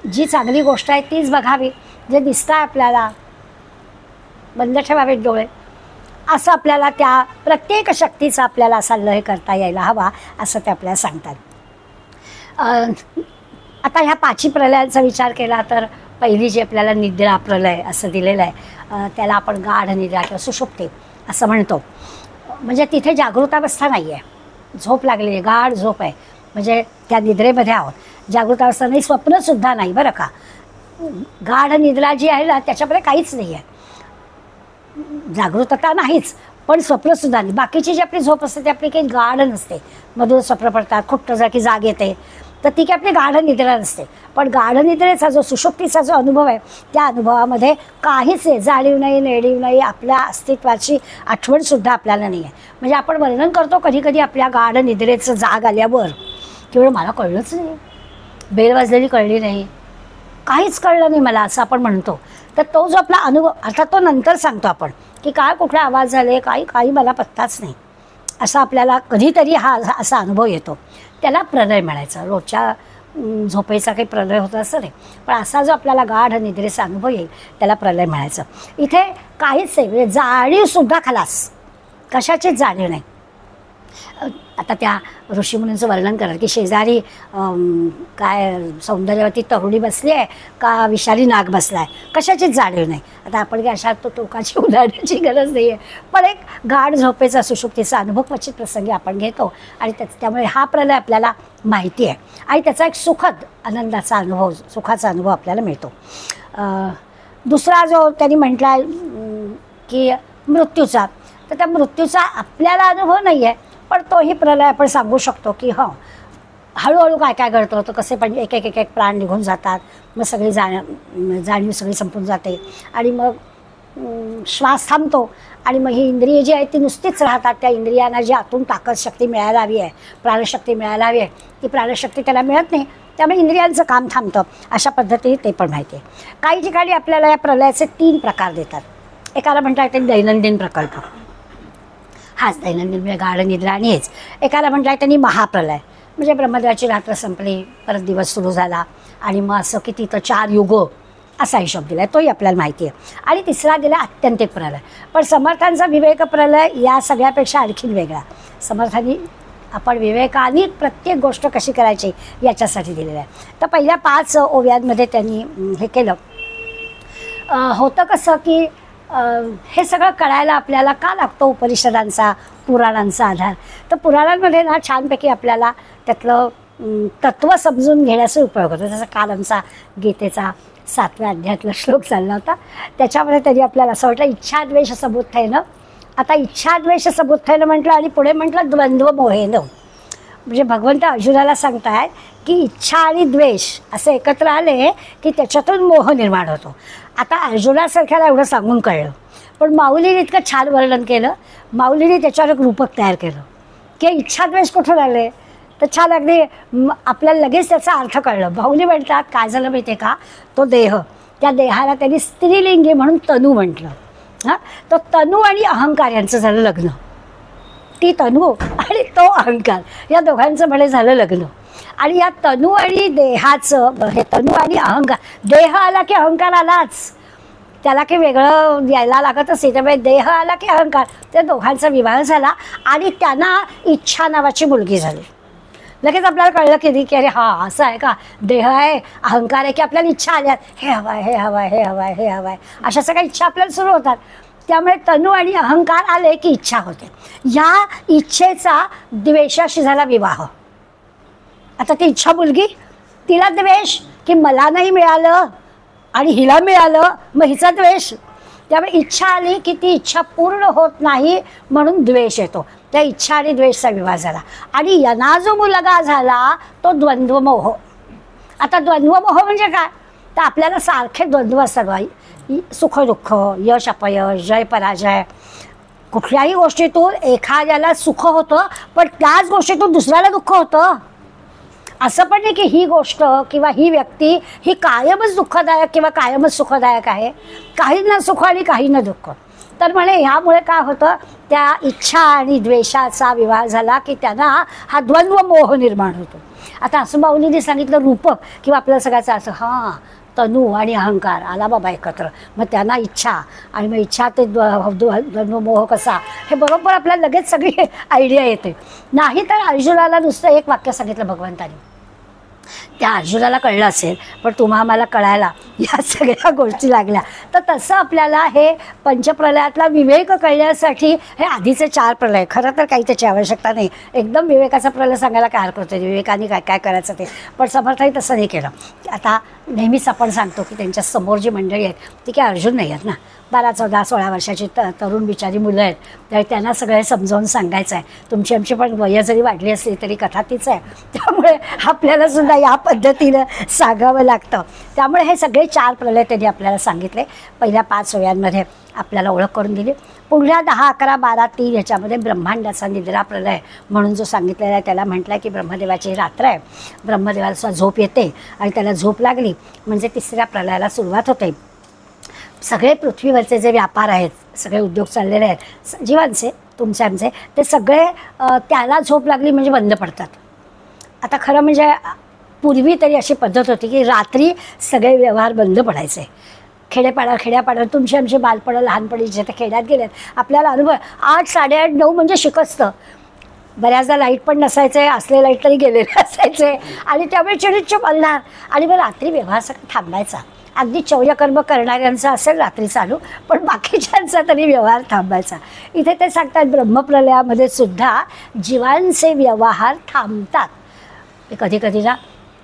जी चांगली गोष्ट आहे तीच बघावी. जे दिसतं आहे आपल्याला बंद ठेवावेत डोळे. असं आपल्याला त्या प्रत्येक शक्तीचा आपल्याला असा लय करता यायला हवा असं ते आपल्याला सांगतात. आता ह्या पाची प्रलयांचा विचार केला तर पहिली जी आपल्याला निद्रा प्रलय असं दिलेलं आहे, त्याला आपण गाढ निद्रा किंवा सुषुप्ती असं म्हणतो. म्हणजे तिथे जागृतावस्था नाही आहे, झोप लागलेली आहे, गाढ झोप आहे, म्हणजे त्या निद्रेमध्ये आहोत. जागृतावस्था नाही, स्वप्नसुद्धा नाही बरं का. गाढ निद्रा जी आहे ना त्याच्यामध्ये काहीच नाही आहे, जागृतता नाहीच पण स्वप्नसुद्धा नाही. बाकीची जी आपली झोप असते ती आपली काही गाढ नसते, मधून स्वप्न पडतात, खुट्ट जा की जाग येते, तर ती काही आपली गाढ निद्रा नसते. पण गाढ निद्रेचा जो सुषुप्तीचा जो अनुभव आहे त्या अनुभवामध्ये काहीच आहे, जाणीव नाही, नेडीव नाही, आपल्या अस्तित्वाची आठवणसुद्धा आपल्याला नाही आहे. म्हणजे आपण वर्णन करतो कधी कधी आपल्या गाढ निद्रेचं जाग आल्यावर केवळ मला कळलंच नाही, बेल वाजलेली कळली नाही, काहीच कळलं नाही मला असं आपण म्हणतो. तर तो जो आपला अनुभव, अर्थात तो नंतर सांगतो आपण की काय कुठले आवाज झाले, काही मला पत्ताच नाही, असा आपल्याला कधीतरी हा असा अनुभव येतो. त्याला प्रलय म्हणायचं. रोजच्या झोपेचा काही प्रलय होतं असं नाही, पण असा जो आपल्याला गाढ निद्रेचा अनुभव येईल त्याला प्रलय म्हणायचं. इथे काहीच आहे, म्हणजे जाणीवसुद्धा खलास, कशाचीच जाणीव नाही. आता त्या ऋषीमुनींचं वर्णन करत की शेजारी काय सौंदर्यवती तरुणी बसली आहे का विषारी नाग बसला आहे, कशाचीच जाणीव नाही. आता आपण काय अशा टोकाची उदाहरणाची गरज नाही आहे, पण एक गाढ झोपेचा सुषुप्तीचा अनुभव क्वचित प्रसंगी आपण घेतो आणि त्यामुळे हा प्रलय आपल्याला माहिती आहे आणि त्याचा एक सुखद आनंदाचा अनुभव, सुखाचा अनुभव आपल्याला मिळतो. दुसरा जो त्यांनी म्हटला आहे की मृत्यूचा, तर त्या मृत्यूचा आपल्याला अनुभव नाही आहे, पण तोही प्रलय आपण सांगू शकतो की हळूहळू काय काय घडतं होतं, कसे पण एक एक एक एक प्राण निघून जातात, मग सगळी जाणीव सगळी संपून जाते आणि मग श्वास थांबतो आणि मग ही इंद्रिय जी आहे ती नुसतीच राहतात. त्या इंद्रियांना जी आतून ताकद शक्ती मिळायला हवी आहे, प्राणशक्ती मिळायला हवी आहे, ती प्राणशक्ती त्याला मिळत नाही, त्यामुळे इंद्रियांचं काम थांबतं. अशा पद्धतीने ते पण माहिती आहे. काही ठिकाणी आपल्याला या प्रलयाचे 3 प्रकार देतात. एकाला म्हणता येते दैनंदिन प्रकल्प, हाच दैनंदिन म्हणजे गाढ निद्रा आणि हेच. एकाला म्हटलं त्यांनी महाप्रलय, म्हणजे ब्रह्मदेवाची रात्र संपली, परत दिवस सुरू झाला आणि मग असं की तिथं 4 युग असा हिशोब दिला आहे, तोही आपल्याला माहिती आहे. आणि तिसरा दिला आत्यंतिक प्रलय. पण समर्थांचा विवेक प्रलय या सगळ्यापेक्षा आणखीन वेगळा. समर्थांनी आपण विवेकाने प्रत्येक गोष्ट कशी करायची याच्यासाठी दिलेलं आहे. तर पहिल्या 5 ओव्यांमध्ये त्यांनी हे केलं. होतं कसं की हे सगळं कळायला आपल्याला का लागतो उपनिषदांचा, पुराणांचा आधार. तर पुराणांमध्ये ना छानपैकी आपल्याला त्यातलं तत्त्व समजून घेण्याचा उपयोग होतो. जसं काल आमचा गीतेचा 7व्या अध्यायातला श्लोक चालला होता, त्याच्यामध्ये तरी आपल्याला असं वाटलं इच्छाद्वेष समुत्थेनं. आता इच्छाद्वेष समुत्थेनं म्हटलं आणि पुढे म्हटलं द्वंद्व मोहेनं. म्हणजे भगवंत अर्जुनाला सांगतायत की इच्छा आणि द्वेष असे एकत्र आले की त्याच्यातून मोह निर्माण होतो. आता अर्जुनासारख्याला एवढं सांगून कळलं, पण माऊलीने इतकं छान वर्णन केलं. माऊलीने त्याच्यावर एक रूपक तयार केलं की इच्छाद्वेष कुठून आले, तर छान अगदी आपल्याला लगेच त्याचा अर्थ कळलं. माऊली म्हणतात काय झालं माहिती आहे का, तो देह, त्या देहाला त्यांनी स्त्रीलिंगी म्हणून तनू म्हटलं. हां, तो तनू आणि अहंकार यांचं झालं लग्न. ती तनू आणि तो अहंकार या दोघांचं म्हणे झालं लग्न. आणि या तनू आणि देहाचं, हे तनू आणि अहंकार, देह आला की अहंकार आलाच, त्याला काही वेगळं यायला लागत असे. त्यामुळे देह आला की अहंकार, त्या दोघांचा विवाह झाला आणि त्यांना इच्छा नावाची मुलगी झाली. लगेच आपल्याला कळलं की अरे हा असं आहे का, देह आहे, अहंकार आहे, की आपल्याला इच्छा आल्यात, हे हवं आहे, हे हवं आहे, हे हवं आहे, हे हवं आहे, अशा सगळ्या इच्छा आपल्याला सुरू होतात. त्यामुळे तनू आणि अहंकार आले की इच्छा होते. या इच्छेचा द्वेषाशी झाला विवाह. आता ती इच्छा मुलगी, तिला द्वेष की मला नाही मिळालं आणि हिला मिळालं, मग हिचा द्वेष. त्यामुळे इच्छा आली की ती इच्छा पूर्ण होत नाही म्हणून द्वेष येतो. त्या इच्छा आणि द्वेषचा विवाह झाला. आणि यांना जो मुलगा झाला तो द्वंद्वमोह. आता द्वंद्वमोह म्हणजे काय, तर आपल्याला सारखे द्वंद्व असतात, सुख दुःख, यश अपयश, जय पराजय. कुठल्याही गोष्टीतून एखाद्याला सुख होतं पण त्याच गोष्टीतून दुसऱ्याला दुःख होतं. असं पण नाही की ही गोष्ट किंवा ही व्यक्ती ही कायमच दुःखदायक किंवा कायमच सुखदायक आहे. काही ना सुख आणि काही ना दुःख. तर म्हणे ह्यामुळे काय होतं, त्या इच्छा आणि द्वेषाचा विवाह झाला की त्यांना हा द्वंद्व मोह निर्माण होतो. आता आसुबाऊलीने सांगितलं रूपक किंवा आपल्या सगळ्याचं असं, हां तनू आणि अहंकार आला बाबा एकत्र, मग त्यांना इच्छा आणि मग इच्छा ते द्वंद्व मोह कसा, हे बरोबर आपल्याला लगेच सगळी आयडिया येते. नाही तर अर्जुनाला नुसतं एक वाक्य सांगितलं भगवंतानी, त्या अर्जुनाला कळलं असेल, पण तुम्हा आम्हाला कळायला या सगळ्या गोष्टी लागल्या. तर तसं आपल्याला हे पंचप्रलयातला विवेक कळण्यासाठी हे आधीचे 4 प्रलय, खरं तर काही त्याची आवश्यकता नाही. एकदम विवेकाचा प्रलय सांगायला काय हरकत होते, विवेकाने काय काय करायचं ते. पण समर्थाने तसं नाही केलं. आता नेहमीच आपण सांगतो की त्यांच्या समोर जी मंडळी आहेत ती काय अर्जुन नाही आहेत ना, 12, 14, 16 वर्षाची तरुण बिचारी मुलं आहेत. तर त्यांना सगळे समजावून सांगायचं आहे. तुमची आमची पण वय जरी वाढली असली तरी कथा तीच आहे. त्यामुळे आपल्याला सुद्धा या पद्धतीनं सांगावं लागतं. त्यामुळे हे सगळे 4 प्रलय त्यांनी आपल्याला सांगितले. पहिल्या 5 वयांमध्ये आपल्याला ओळख करून दिली. पुढल्या 10, 11, 12, 3 ह्याच्यामध्ये ब्रह्मांडाचा निद्रा प्रलय म्हणून जो सांगितलेला आहे त्याला म्हटलं आहे की ब्रह्मदेवाची रात्र आहे. ब्रह्मदेवाला सुद्धा झोप येते आणि त्याला झोप लागली म्हणजे 3ऱ्या प्रलयाला सुरुवात होते. सगळे पृथ्वीवरचे जे व्यापार आहेत, सगळे उद्योग चाललेले आहेत जीवांचे, तुमचे आमचे, ते सगळे त्याला झोप लागली म्हणजे बंद पडतात. आता खरं म्हणजे पूर्वी तरी अशी पद्धत होती की रात्री सगळे व्यवहार बंद पडायचे. खेड्यापाड्यात तुमची आमची बालपणं लहानपणी जे ते खेड्यात गेलेत आपल्याला अनुभव. 8, 8:30, 9 म्हणजे शिकस्त. बऱ्याचदा लाईट पण नसायचे, असले लाईट तरी गेलेले असायचे आणि त्यामुळे चिडीचूप अंधार आणि मग रात्री व्यवहार सगळं थांबायचा. अगदी चौर्यकर्म करणाऱ्यांचा असेल रात्री चालू, पण बाकीच्यांचा तरी व्यवहार थांबायचा. इथे ते सांगतात ब्रह्मप्रलयामध्ये सुद्धा जीवांचे व्यवहार थांबतात. कधी कधी ना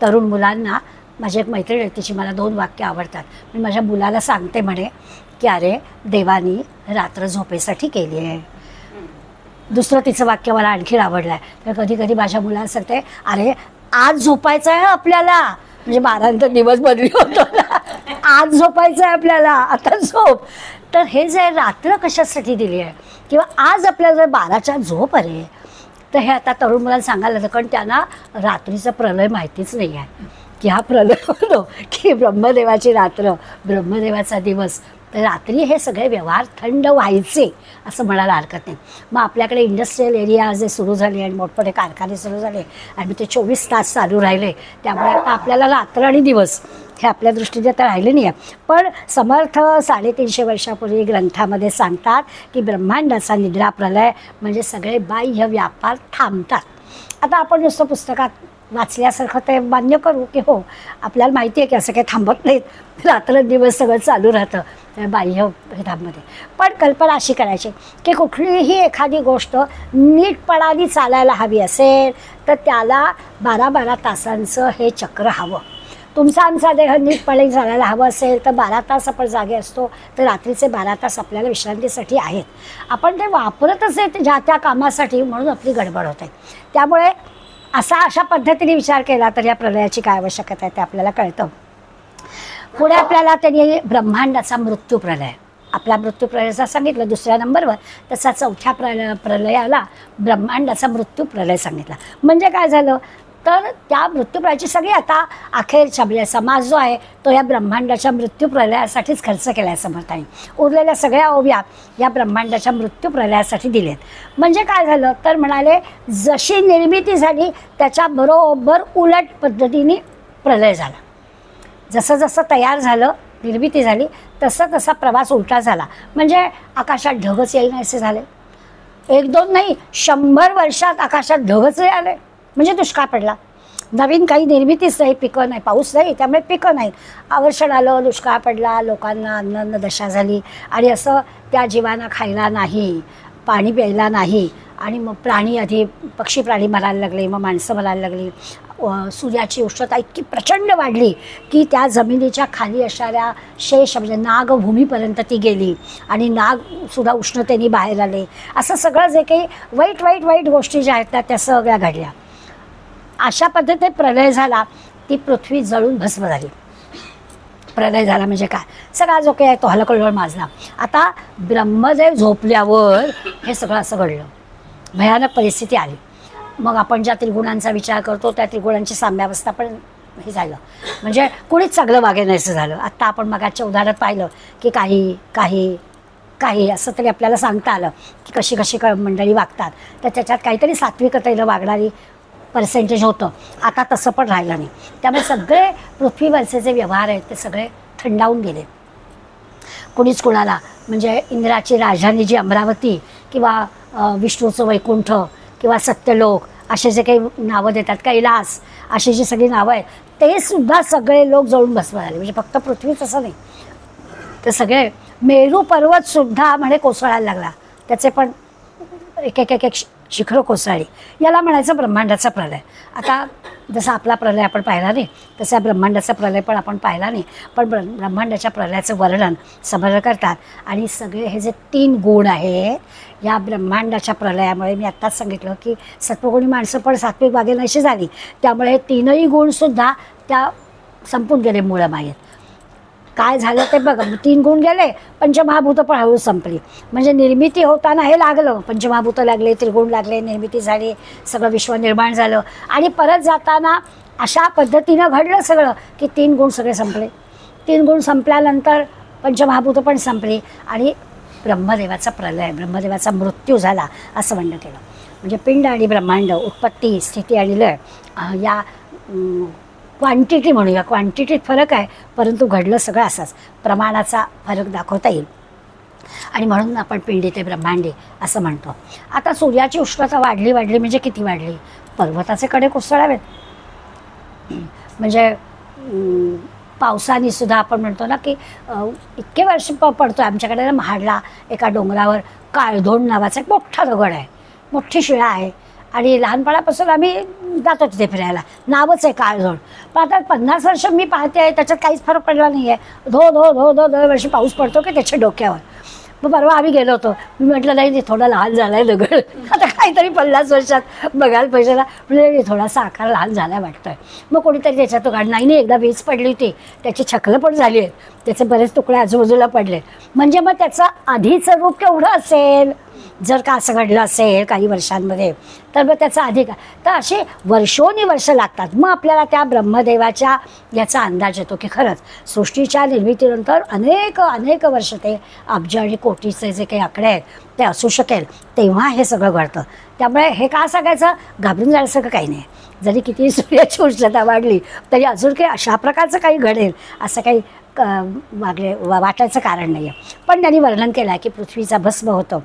तरुण मुलांना, माझी एक मैत्रीण आहे तिची मला 2 वाक्य आवडतात. मी माझ्या मुलाला सांगते म्हणे की अरे देवानी रात्र झोपेसाठी केली आहे. दुसरं तिचं वाक्य मला आणखी आवडलं आहे. तर कधी कधी माझ्या मुलाला सांगते अरे आज झोपायचं आहे आपल्याला, म्हणजे 12 नंतर दिवस बदली होतो ना, आज झोपायचं आहे आपल्याला, आता झोप. तर हे जे रात्र कशासाठी दिली आहे किंवा आज आपल्याला जर 12च्या झोप अरे, तर हे आता तरुण मुलांना सांगायला लागतं. कारण त्यांना रात्रीचा प्रलय माहितीच नाही आहे की हा प्रलय होतो की ब्रह्मदेवाची रात्र, ब्रह्मदेवाचा दिवस. तर रात्री हे सगळे व्यवहार थंड व्हायचे असं म्हणायला हरकत नाही. मग आपल्याकडे इंडस्ट्रियल एरिया जे सुरू झाले आणि मोठमोठे कारखाने सुरू झाले आणि ते 24 तास चालू राहिले, त्यामुळे आता आपल्याला रात्र आणि दिवस हे आपल्या दृष्टीने तर राहिले नाही आहे. पण समर्थ 350 वर्षापूर्वी ग्रंथामध्ये सांगतात की ब्रह्मांडाचा निद्रा प्रलय म्हणजे सगळे बाह्य व्यापार थांबतात. आता आपण नुसतं पुस्तकात वाचल्यासारखं ते मान्य करू की हो आपल्याला माहिती आहे की असं काही थांबत नाहीत, रात्रंदिवस सगळं चालू राहतं त्या बाह्य भेदामध्ये. पण कल्पना अशी करायची की कुठलीही एखादी गोष्ट नीटपणाने चालायला हवी असेल तर त्याला 12-12 तासांचं हे चक्र हवं. तुमचा आमचा देह नीटपणे चालायला हवं असेल तर 12 तास आपण जागे असतो, तर रात्रीचे 12 तास आपल्याला विश्रांतीसाठी आहेत. आपण ते वापरतच आहे ज्या त्या कामासाठी, म्हणून आपली गडबड होते. त्यामुळे अशा पद्धतीने विचार केला तर या प्रलयाची काय आवश्यकता आहे ते आपल्याला कळतं. पुढे आपल्याला त्यांनी ब्रह्मांडाचा मृत्यू प्रलय, आपला मृत्यू प्रलयाचा सांगितलं 2ऱ्या नंबरवर, तसा 4थ्या प्रलयाला ब्रह्मांडाचा मृत्यू प्रलय सांगितला. म्हणजे काय झालं, तर त्या मृत्यूप्रलयाची सगळी आता अखेरच्या म्हणजे समाज जो आहे तो या ब्रह्मांडाच्या मृत्यूप्रलयासाठीच खर्च केला आहे समर्थांनी. उरलेल्या सगळ्या ओव्या या ब्रह्मांडाच्या मृत्यूप्रलयासाठी दिलेत. म्हणजे काय झालं तर म्हणाले जशी निर्मिती झाली त्याच्या बरोबर उलट पद्धतीने प्रलय झाला. जसं जसं तयार झालं निर्मिती झाली तसा तसा प्रवास उलटा झाला. म्हणजे आकाशात ढगच येईल असे झाले. 1-2 नाही 100 वर्षात आकाशात ढगच आले म्हणजे दुष्काळ पडला. नवीन काही निर्मितीच नाही, पिकं नाही, पाऊस नाही, त्यामुळे पिकं नाही. आवर्षण आलं, दुष्काळ पडला, लोकांना अन्न दशा झाली आणि असं त्या जीवांना खायला नाही, पाणी प्यायला नाही आणि मग प्राणी आधी पक्षी प्राणी मरायला लागले, मग माणसं मरायला लागली. सूर्याची उष्णता इतकी प्रचंड वाढली की त्या जमिनीच्या खाली असणाऱ्या शेष म्हणजे नागभूमीपर्यंत ती गेली आणि नागसुद्धा उष्णतेने बाहेर आले. असं सगळं जे काही वाईट गोष्टी ज्या आहेत त्या सगळ्या घडल्या. अशा पद्धतीने प्रलय झाला. ती पृथ्वी जळून भस्म झाली. प्रलय झाला म्हणजे काय, सगळा जो काही आहे तो हलकल्लोळ माजला. आता ब्रह्मदेव झोपल्यावर हे सगळं असं घडलं. भयानक परिस्थिती आली. मग आपण ज्या त्रिगुणांचा विचार करतो त्या त्रिगुणांची साम्यावस्था पण हे झालं. म्हणजे कुणीच चांगलं वागे नाहीसं झालं. आत्ता आपण मगाच्या उदाहरणात पाहिलं की काही असं तरी आपल्याला सांगता आलं की कशी कशी मंडळी वागतात. तर त्याच्यात काहीतरी सात्विकतेनं वागणारी पर्सेंटेज होतं. आता तसं पण राहिलं नाही. त्यामुळे सगळे पृथ्वीवरचे जे व्यवहार आहेत ते सगळे थंडावून गेले. कुणीच कुणाला म्हणजे इंद्राची राजधानी जी अमरावती किंवा विष्णूचं वैकुंठ किंवा सत्यलोक असे जे काही नावं देतात, कैलास अशी जी सगळी नावं आहेत ते सुद्धा सगळे लोक जळून भस्म झाले. म्हणजे फक्त पृथ्वीच असं नाही तर सगळे मेरू पर्वतसुद्धा म्हणे कोसळायला लागला. त्याचे पण एक शिखरं कोसळली. याला म्हणायचं ब्रह्मांडाचा प्रलय. आता जसा आपला प्रलय आपण पाहिला नाही तसा ब्रह्मांडाचा प्रलय पण आपण पाहिला नाही. पण ब्रह्मांडाच्या प्रलयाचं वर्णन समर्थ करतात. आणि सगळे हे जे 3 गुण आहेत या ब्रह्मांडाच्या प्रलयामुळे मी आत्ताच सांगितलं की सत्वगुणी माणसं पण सात्विक वागेल अशी झाली. त्यामुळे हे 3ही गुणसुद्धा त्या संपून गेले मूळ मायेत. काय झालं ते बघा. 3 गुण गेले, पंचमहाभूतं पण हळूच संपली. म्हणजे निर्मिती होताना हे लागलं, पंचमहाभूतं लागले, त्रिगुण लागले, निर्मिती झाली, सगळं विश्व निर्माण झालं. आणि परत जाताना अशा पद्धतीनं घडलं सगळं की 3 गुण सगळे संपले. 3 गुण संपल्यानंतर पंचमहाभूतं पण संपली आणि ब्रह्मदेवाचा प्रलय, ब्रह्मदेवाचा मृत्यू झाला असं म्हणणं केलं. म्हणजे पिंड आणि ब्रह्मांड, उत्पत्ती, स्थिती आणि लय या क्वांटिटी म्हणूया, क्वांटिटीत फरक आहे परंतु घडलं सगळं असंच. प्रमाणाचा फरक दाखवता येईल आणि म्हणून आपण पिंडी ते ब्रह्मांडी असं म्हणतो. आता सूर्याची उष्णता वाढली म्हणजे किती वाढली, पर्वताचे कडे कोसळावेत. म्हणजे पावसाने सुद्धा आपण म्हणतो ना की इतके वर्ष पडतो. आमच्याकडे ना महाडला एका डोंगरावर काळधोण नावाचा एक मोठा दगड आहे, मोठी शिळा आहे आणि लहानपणापासून आम्ही जातो तिथे फिरायला. नावच आहे काळझोड. पण आता 50 वर्ष मी पाहते त्याच्यात काहीच फरक पडला नाही आहे. धो दरवर्षी पाऊस पडतो की त्याच्या डोक्यावर. मग परवा आम्ही गेलो होतो. मी म्हटलं नाही थोडा लहान झाला आहे दगड, आता काहीतरी 50 वर्षात बघायला पाहिजे ना. म्हणजे थोडासा आकार लहान झाला वाटतो आहे. मग कोणीतरी त्याच्यात तो नाही एकदा वीज पडली होती, त्याची छकलं पण झाली आहेत, त्याचे बरेच तुकडे आजूबाजूला पडले. म्हणजे मग त्याचं आधीचं रूप केवढं असेल जर का असं घडलं असेल काही वर्षांमध्ये तर मग त्याचा अधिक. तर असे वर्षोनिवर्ष लागतात. मग आपल्याला त्या ब्रह्मदेवाच्या याचा अंदाज येतो की खरंच सृष्टीच्या निर्मितीनंतर अनेक वर्ष ते अब्ज आणि कोटीचे जे काही आकडे आहेत ते असू शकेल तेव्हा हे सगळं घडतं. त्यामुळे हे का सांगायचं, घाबरून जायचं काही नाही. जरी किती सूर्याची उष्णता वाढली तरी अजून काही अशा प्रकारचं काही घडेल असं काही वाटायचं कारण नाही आहे. पण त्यांनी वर्णन केलं आहे की पृथ्वीचा भस्म होतो.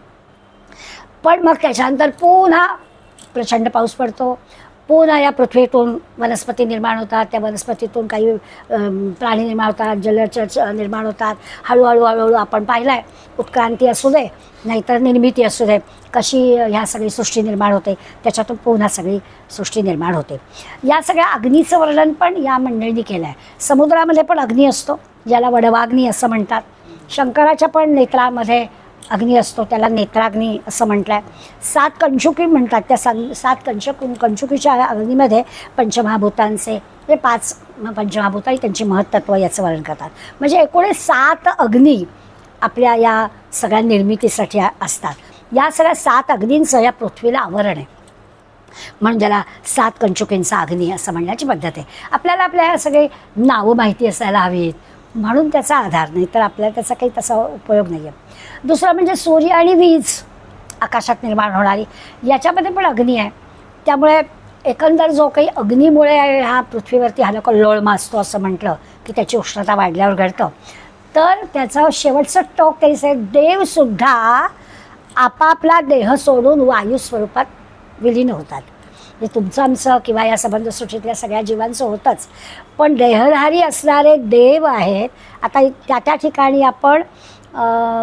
पण मग त्याच्यानंतर पुन्हा प्रचंड पाऊस पडतो. पुन्हा या पृथ्वीतून वनस्पती निर्माण होतात. त्या वनस्पतीतून काही प्राणी निर्माण होतात, जलचर निर्माण होतात. हळूहळू आपण पाहिलं आहे उत्क्रांती असू दे नाहीतर निर्मिती असू दे कशी ह्या सगळी सृष्टी निर्माण होते. त्याच्यातून पुन्हा सगळी सृष्टी निर्माण होते. या सगळ्या अग्नीचं वर्णन पण या मंडळींनी केलं आहे. समुद्रामध्ये पण अग्नी असतो ज्याला वडवाग्नी असं म्हणतात. शंकराच्या पण नेत्रामध्ये अग्नी असतो त्याला नेत्राग्नी असं म्हटलं आहे. 7 कंचुकी म्हणतात. त्या 7 कंचुकीच्या अग्नीमध्ये पंचमहाभूतांचे 5 पंचमहाभूत आणि त्यांची महत्त्व याचं वर्णन करतात. म्हणजे एकूण 7 अग्नी आपल्या या सगळ्या निर्मितीसाठी असतात. या सगळ्या 7 अग्नींचं या पृथ्वीला आवरण आहे. म्हणून ज्याला 7 कंचुकींचा अग्नी असं म्हणण्याची पद्धत आहे. आपल्याला आपल्या सगळे नावं माहिती असायला हवीत म्हणून त्याचा आधार, नाही तर आपल्याला त्याचा काही तसा उपयोग नाही आहे. दुसरं म्हणजे सूर्य आणि वीज आकाशात निर्माण होणारी, याच्यामध्ये पण अग्नी आहे. त्यामुळे एकंदर जो काही अग्नीमुळे ह्या पृथ्वीवरती हलकल्लोळ माजतो असं म्हटलं की त्याची उष्णता वाढल्यावर घडतं, तर त्याचं शेवटचं टोक तरी देवसुद्धा आपापला देह सोडून वायू स्वरूपात विलीन होतात. म्हणजे तुमचं आमचं किंवा या संबंधसृष्टीतल्या सगळ्या जीवांचं होतंच, पण देहधारी असणारे देव आहेत. आता त्या ठिकाणी आपण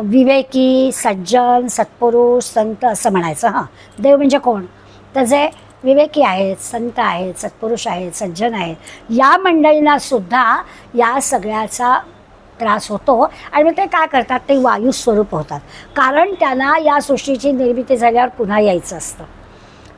विवेकी, सज्जन, सत्पुरुष, संत असं म्हणायचं. हां, देव म्हणजे कोण? तर जे विवेकी आहेत, संत आहेत, सत्पुरुष आहेत, सज्जन आहेत, या मंडळींना सुद्धा या सगळ्याचा त्रास होतो. आणि मग ते काय करतात, ते वायू स्वरूप होतात, कारण त्यांना या सृष्टीची निर्मिती झाल्यावर पुन्हा यायचं असतं.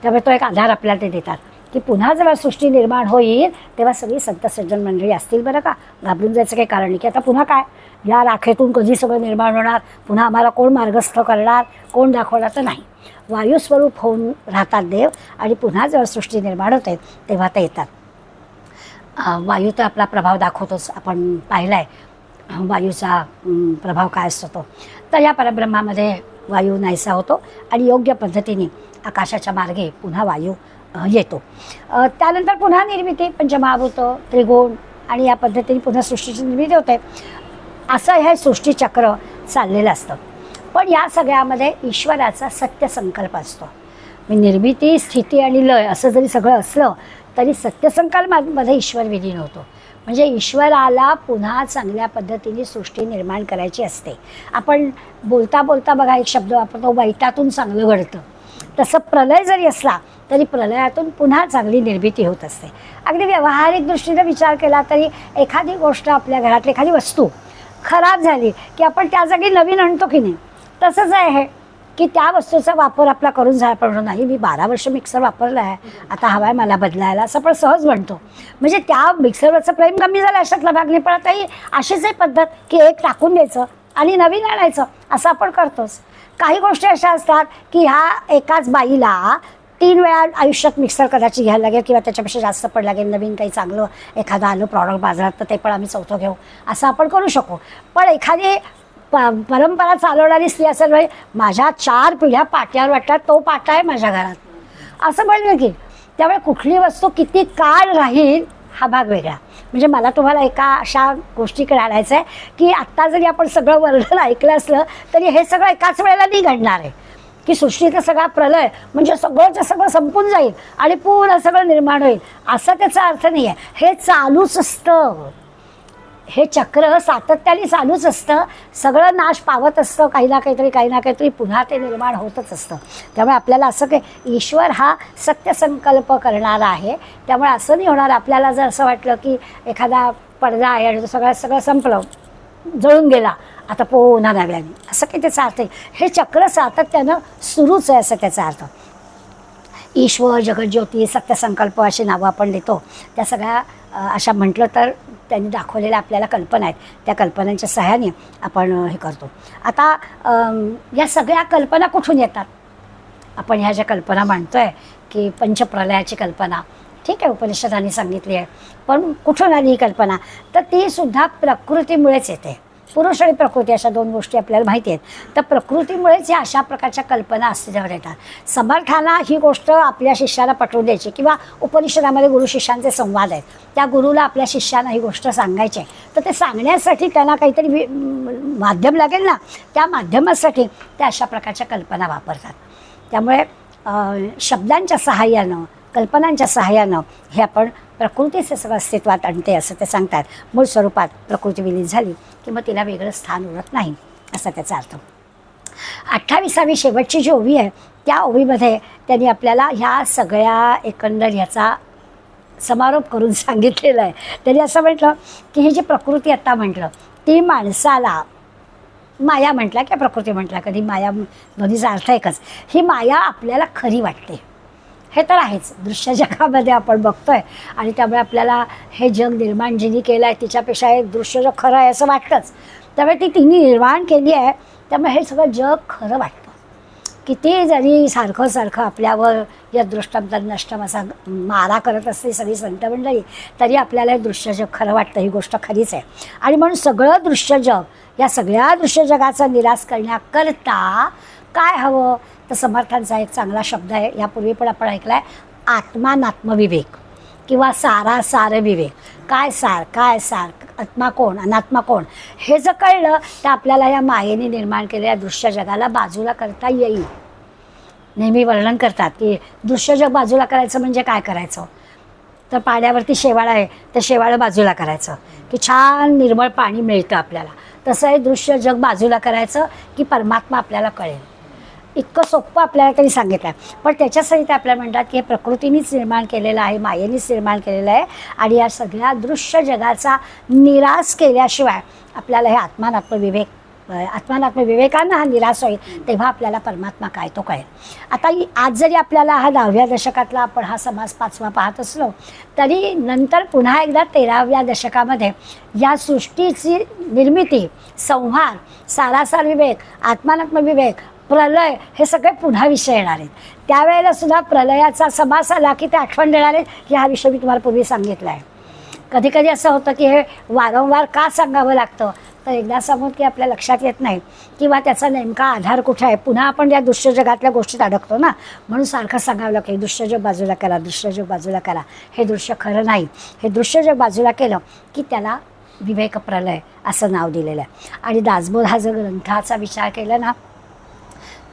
त्यामुळे तो एक आधार आपल्याला ते देतात की पुन्हा जेव्हा सृष्टी निर्माण होईल तेव्हा सगळी संत सज्जन मंडळी असतील बरं का, घाबरून जायचं काही कारण नाही की आता पुन्हा काय, या राखेतून कधी सगळं निर्माण होणार, पुन्हा आम्हाला कोण मार्गस्थ करणार, कोण दाखवणार, तर नाही. वायू स्वरूप होऊन राहतात देव आणि पुन्हा जेव्हा सृष्टी निर्माण होते तेव्हा ते येतात. वायू तर आपला प्रभाव दाखवतोच, आपण पाहिला आहे वायूचा प्रभाव काय असतो तो. तर या परब्रह्मामध्ये वायू नाहीसा होतो आणि योग्य पद्धतीने आकाशाच्या मार्गे पुन्हा वायू येतो. त्यानंतर पुन्हा निर्मिती, पंचमहाभूत, त्रिगुण आणि या पद्धतीने पुन्हा सृष्टीची निर्मिती होते. असं हे सृष्टीचक्र चाललेलं असतं. पण या सगळ्यामध्ये ईश्वराचा सत्यसंकल्प असतो. निर्मिती, स्थिती आणि लय असं जरी सगळं असलं तरी सत्यसंकल्पामध्ये ईश्वर विलीन होतो. म्हणजे ईश्वराला पुन्हा चांगल्या पद्धतीने सृष्टी निर्माण करायची असते. आपण बोलता बोलता बघा एक शब्द वापरतो, वाईटातून चांगलं घडतं. तसं प्रलय जरी असला तरी प्रलयातून पुन्हा चांगली निर्मिती होत असते. अगदी व्यावहारिक दृष्टीने विचार केला तरी एखादी गोष्ट आपल्या घरातली एखादी वस्तू खराब झाली की आपण त्या जागी नवीन आणतो की नाही, तसंच आहे हे की त्या वस्तूचा वापर आपला करून झाला, पण नाही मी 12 वर्ष मिक्सर वापरला आहे, आता हवा आहे मला बदलायला, असं पण सहज म्हणतो. म्हणजे त्या मिक्सरवरचं प्रेम कमी झालं अशातला भाग नाही. पण आता ही अशीच आहे पद्धत की एक टाकून द्यायचं आणि नवीन आणायचं, असं आपण करतोच. काही गोष्टी अशा असतात की ह्या एकाच बाईला 3 वेळा आयुष्यात मिक्सर कदाचित घ्यायला लागेल किंवा त्याच्यापेक्षा जास्त पण लागेल. नवीन काही चांगलं एखादं आलं प्रॉडक्ट बाजारात तर ते पण आम्ही 4थं घेऊ, असं आपण करू शकू. पण एखादी परंपरा चालवणारी स्त्री असेल, माझ्या 4 पिढ्या पाट्यावर वाटतात, तो पाटा आहे माझ्या घरात, असं म्हणलं की त्यामुळे कुठली वस्तू किती काळ राहील हा भाग वेगळा. म्हणजे मला तुम्हाला एका अशा गोष्टीकडे आणायचं आहे की आत्ता जरी आपण सगळं वर्णन ऐकलं असलं तरी हे सगळं एकाच वेळेला नाही घडणार आहे की सृष्टीचा सगळा प्रलय म्हणजे सगळंच्या सगळं संपून जाईल आणि पुन्हा सगळं निर्माण होईल, असा त्याचा अर्थ नाही आहे. हे चालूच असतं, हे चक्र सातत्याने चालूच असतं, सगळं नाश पावत असतं, काही ना काहीतरी पुन्हा ते निर्माण होतच असतं. त्यामुळे आपल्याला असं काही ईश्वर हा सत्यसंकल्प करणारा आहे. त्यामुळे असं नाही होणार आपल्याला जर असं वाटलं की एखादा पडदा आहे आणि सगळं संपलं, जळून गेला, आता पुन्हा नव्याने, असं काही त्याचा अर्थ आहे. हे चक्र सातत्यानं सुरूच आहे असं त्याचा अर्थ. ईश्वर, जगज्योती, सत्यसंकल्प अशी नावं आपण देतो. त्या सगळ्या अशा म्हटलं तर त्यांनी दाखवलेल्या आपल्याला कल्पना आहेत, त्या कल्पनांच्या सहाय्याने आपण हे करतो. आता या सगळ्या कल्पना कुठून येतात? आपण ह्या ज्या कल्पना मांडतो आहे की पंचप्रलयाची कल्पना, ठीक आहे, उपनिषदांनी सांगितली आहे, पण कुठून आली ही कल्पना? तर ती सुद्धा प्रकृतीमुळेच येते. पुरुष आणि प्रकृती अशा 2 गोष्टी आपल्याला माहिती आहेत. तर प्रकृतीमुळेच या अशा प्रकारच्या कल्पना अस्तित्वावर येतात. समर्थांना ही गोष्ट आपल्या शिष्याला पटवून द्यायची किंवा उपनिषदामध्ये गुरु शिष्यांचे संवाद आहेत, त्या गुरुला आपल्या शिष्यांना ही गोष्ट सांगायची आहे, तर ते सांगण्यासाठी त्यांना काहीतरी माध्यम लागेल ना, त्या माध्यमासाठी ते अशा प्रकारच्या कल्पना वापरतात. त्यामुळे शब्दांच्या सहाय्यानं, कल्पनांच्या सहाय्यानं हे आपण प्रकृतीचं सगळं अस्तित्वात आणते असं ते सांगतात. मूळ स्वरूपात प्रकृती विलीन झाली की मग तिला वेगळं स्थान उरत नाही, असा त्याचा अर्थ. 28वी शेवटची जी ओवी आहे त्या ओवीमध्ये त्यांनी आपल्याला ह्या सगळ्या एकंदर ह्याचा समारोप करून सांगितलेलं आहे. त्यांनी असं म्हटलं की ही जी प्रकृती आत्ता म्हटलं ती माणसाला माया म्हटला किंवा प्रकृती म्हटला, कधी माया दोन्हीचा अर्थ एकच. ही माया आपल्याला खरी वाटते, हे तर आहेच, दृश्य जगामध्ये आपण बघतोय आणि त्यामुळे आपल्याला हे जग निर्माण जिनी केलं आहे तिच्यापेक्षा हे दृश्य जग खरं आहे असं वाटतंच. त्यामुळे ती तिने निर्माण केली आहे, त्यामुळे हे सगळं जग खरं वाटतं. किती जरी सारखं सारखं आपल्यावर या दृष्टम तर नष्टम असा मारा करत असते सगळी संत मंडळी, तरी आपल्याला हे दृश्य जग खरं वाटतं. ही गोष्ट खरीच आहे. आणि म्हणून सगळं दृश्य जग, या सगळ्या दृश्य जगाचा निराश करण्याकरता काय हवं, तर समर्थांचा एक चांगला शब्द आहे, यापूर्वी पण आपण ऐकला आहे, आत्मानात्मविवेक किंवा सारासार विवेक. काय सार, आत्मा कोण, अनात्मा कोण, हे जर कळलं तर आपल्याला या मायेने निर्माण केलेल्या दृश्य जगाला बाजूला करता येईल. नेहमी वर्णन करतात की दृश्य जग बाजूला करायचं म्हणजे काय करायचं, तर पाण्यावरती शेवाळ आहे तर शेवाळं बाजूला करायचं की छान निर्मळ पाणी मिळतं आपल्याला. तसं हे दृश्य जग बाजूला करायचं की परमात्मा आपल्याला कळेल. इतकं सोपं आपल्याला तरी सांगितलं आहे. पण त्याच्यासाठी आपल्याला म्हणतात की हे प्रकृतीनेच निर्माण केलेलं आहे, मायेनेच निर्माण केलेलं आहे. आणि या सगळ्या दृश्य जगाचा निराश केल्याशिवाय आपल्याला हे आत्मानात्मविवेकानं हा निराश होईल, तेव्हा आपल्याला परमात्मा काय तो कळेल. आता आज जरी आपल्याला हा 10व्या दशकातला आपण हा समाज 5वा पाहत असलो, तरी नंतर पुन्हा एकदा 13व्या दशकामध्ये या सृष्टीची निर्मिती, संहार, सारासार विवेक, आत्मानात्मविवेक, प्रलय, हे सगळे पुन्हा विषय येणार आहेत. त्यावेळेला सुद्धा प्रलयाचा समास आला की ते आठवण देणार आहेत की हा विषय मी तुम्हाला पूर्वी सांगितला आहे. कधी कधी असं होतं की हे वारंवार का सांगावं लागतं, तर एकदा सांगून की आपल्या लक्षात येत नाही किंवा त्याचा नेमका आधार कुठे आहे. पुन्हा आपण या दृश्य जगातल्या गोष्टीत अडकतो ना, म्हणून सारखं सांगावं लागतं दृश्य जग बाजूला करा, दृश्य जग बाजूला करा. हे दृश्य खरं नाही. हे दृश्य जग बाजूला केलं की त्याला विवेक प्रलय असं नाव दिलेलं आहे. आणि दासबोध हा जर ग्रंथाचा विचार केला ना,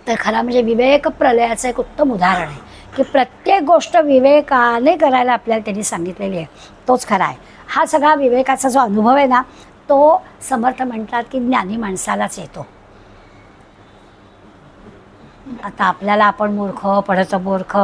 तर खरा म्हणजे विवेक प्रलयाचं एक उत्तम उदाहरण आहे की प्रत्येक गोष्ट विवेकाने करायला आपल्याला त्यांनी सांगितलेली आहे, तोच खरा आहे. हा सगळा विवेकाचा जो अनुभव आहे ना, तो समर्थ म्हणतात की ज्ञानी माणसालाच येतो. आता आपल्याला आपण मूर्ख, पढत मूर्ख,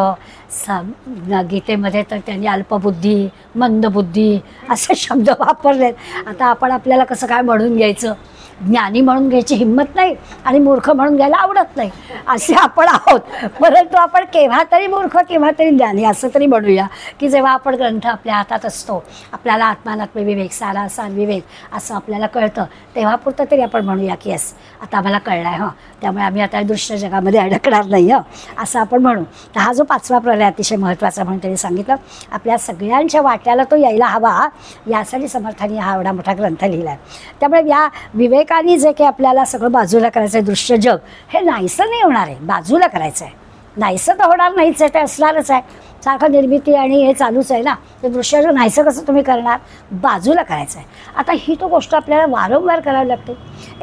गीतेमध्ये तर त्यांनी अल्पबुद्धी, मंदबुद्धी असे शब्द वापरलेत. आता आपण आपल्याला कसं काय म्हणून घ्यायचं, ज्ञानी म्हणून घ्यायची हिंमत नाही आणि मूर्ख म्हणून घ्यायला आवडत नाही, असे आपण आहोत. परंतु आपण केव्हा तरी मूर्ख केव्हा तरी ज्ञानी असं तरी म्हणूया की जेव्हा आपण ग्रंथ आपल्या हातात असतो, आपल्याला आत्मानात्मविवेक, सारासार विवेक असं आपल्याला कळतं, तेव्हा पुरतं तरी आपण म्हणूया की यस आता आम्हाला कळलं आहे, त्यामुळे आम्ही आता दृश्य जगामध्ये अडकणार नाही असं आपण म्हणू. तर हा जो 5वा प्रलय अतिशय महत्त्वाचा म्हणून त्यांनी सांगितलं. आपल्या सगळ्यांच्या वाट्याला तो यायला हवा, यासाठी समर्थांनी हा एवढा मोठा ग्रंथ लिहिला आहे. त्यामुळे या विवेकाने जे काही आपल्याला सगळं बाजूला करायचं आहे, दृश्य जग हे नाहीसं नाही होणार आहे, बाजूला करायचं आहे. नाहीसं तर होणार नाहीच आहे, ते असणारच आहे. सारखं निर्मिती आणि हे चालूच आहे ना, ते दृश्य जग नाहीसं कसं तुम्ही करणार, बाजूला करायचं आहे. आता ही तो गोष्ट आपल्याला वारंवार करावी लागते.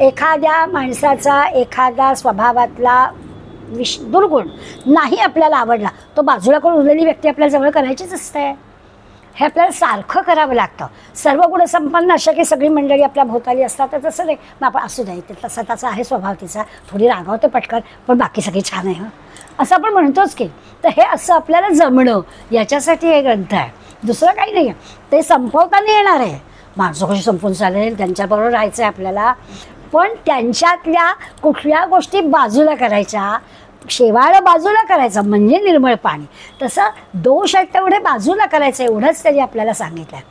एखाद्या माणसाचा एखादा स्वभावातला दुर्गुण नाही आपल्याला आवडला, तो बाजूला करून उरलेली व्यक्ती आपल्या जवळ करायचीच असते. हे आपल्याला सारखं करावं लागतं. सर्व गुणसंपन्न अशा की सगळी मंडळी आपल्या भोवताली असतात तर तसं नाही, मग आपण असू द्या, तसा त्याचा आहे स्वभाव तिचा, थोडी रागावते पटकन, पण बाकी सगळी छान आहे असं आपण म्हणतोच की. तर हे असं आपल्याला जमणं, याच्यासाठी हे ग्रंथ आहे, दुसरं काही नाही आहे. ते संपवता नाही येणार आहे, माणसं कशी संपून चालेल, त्यांच्याबरोबर राहायचं आहे आपल्याला, पण त्यांच्यातल्या कुठल्या गोष्टी बाजूला करायच्या, शेवाळं बाजूला करायचं म्हणजे निर्मळ पाणी, तसं दोष आहेत तेवढे बाजूला करायचं, एवढंच तरी आपल्याला सांगितलं आहे.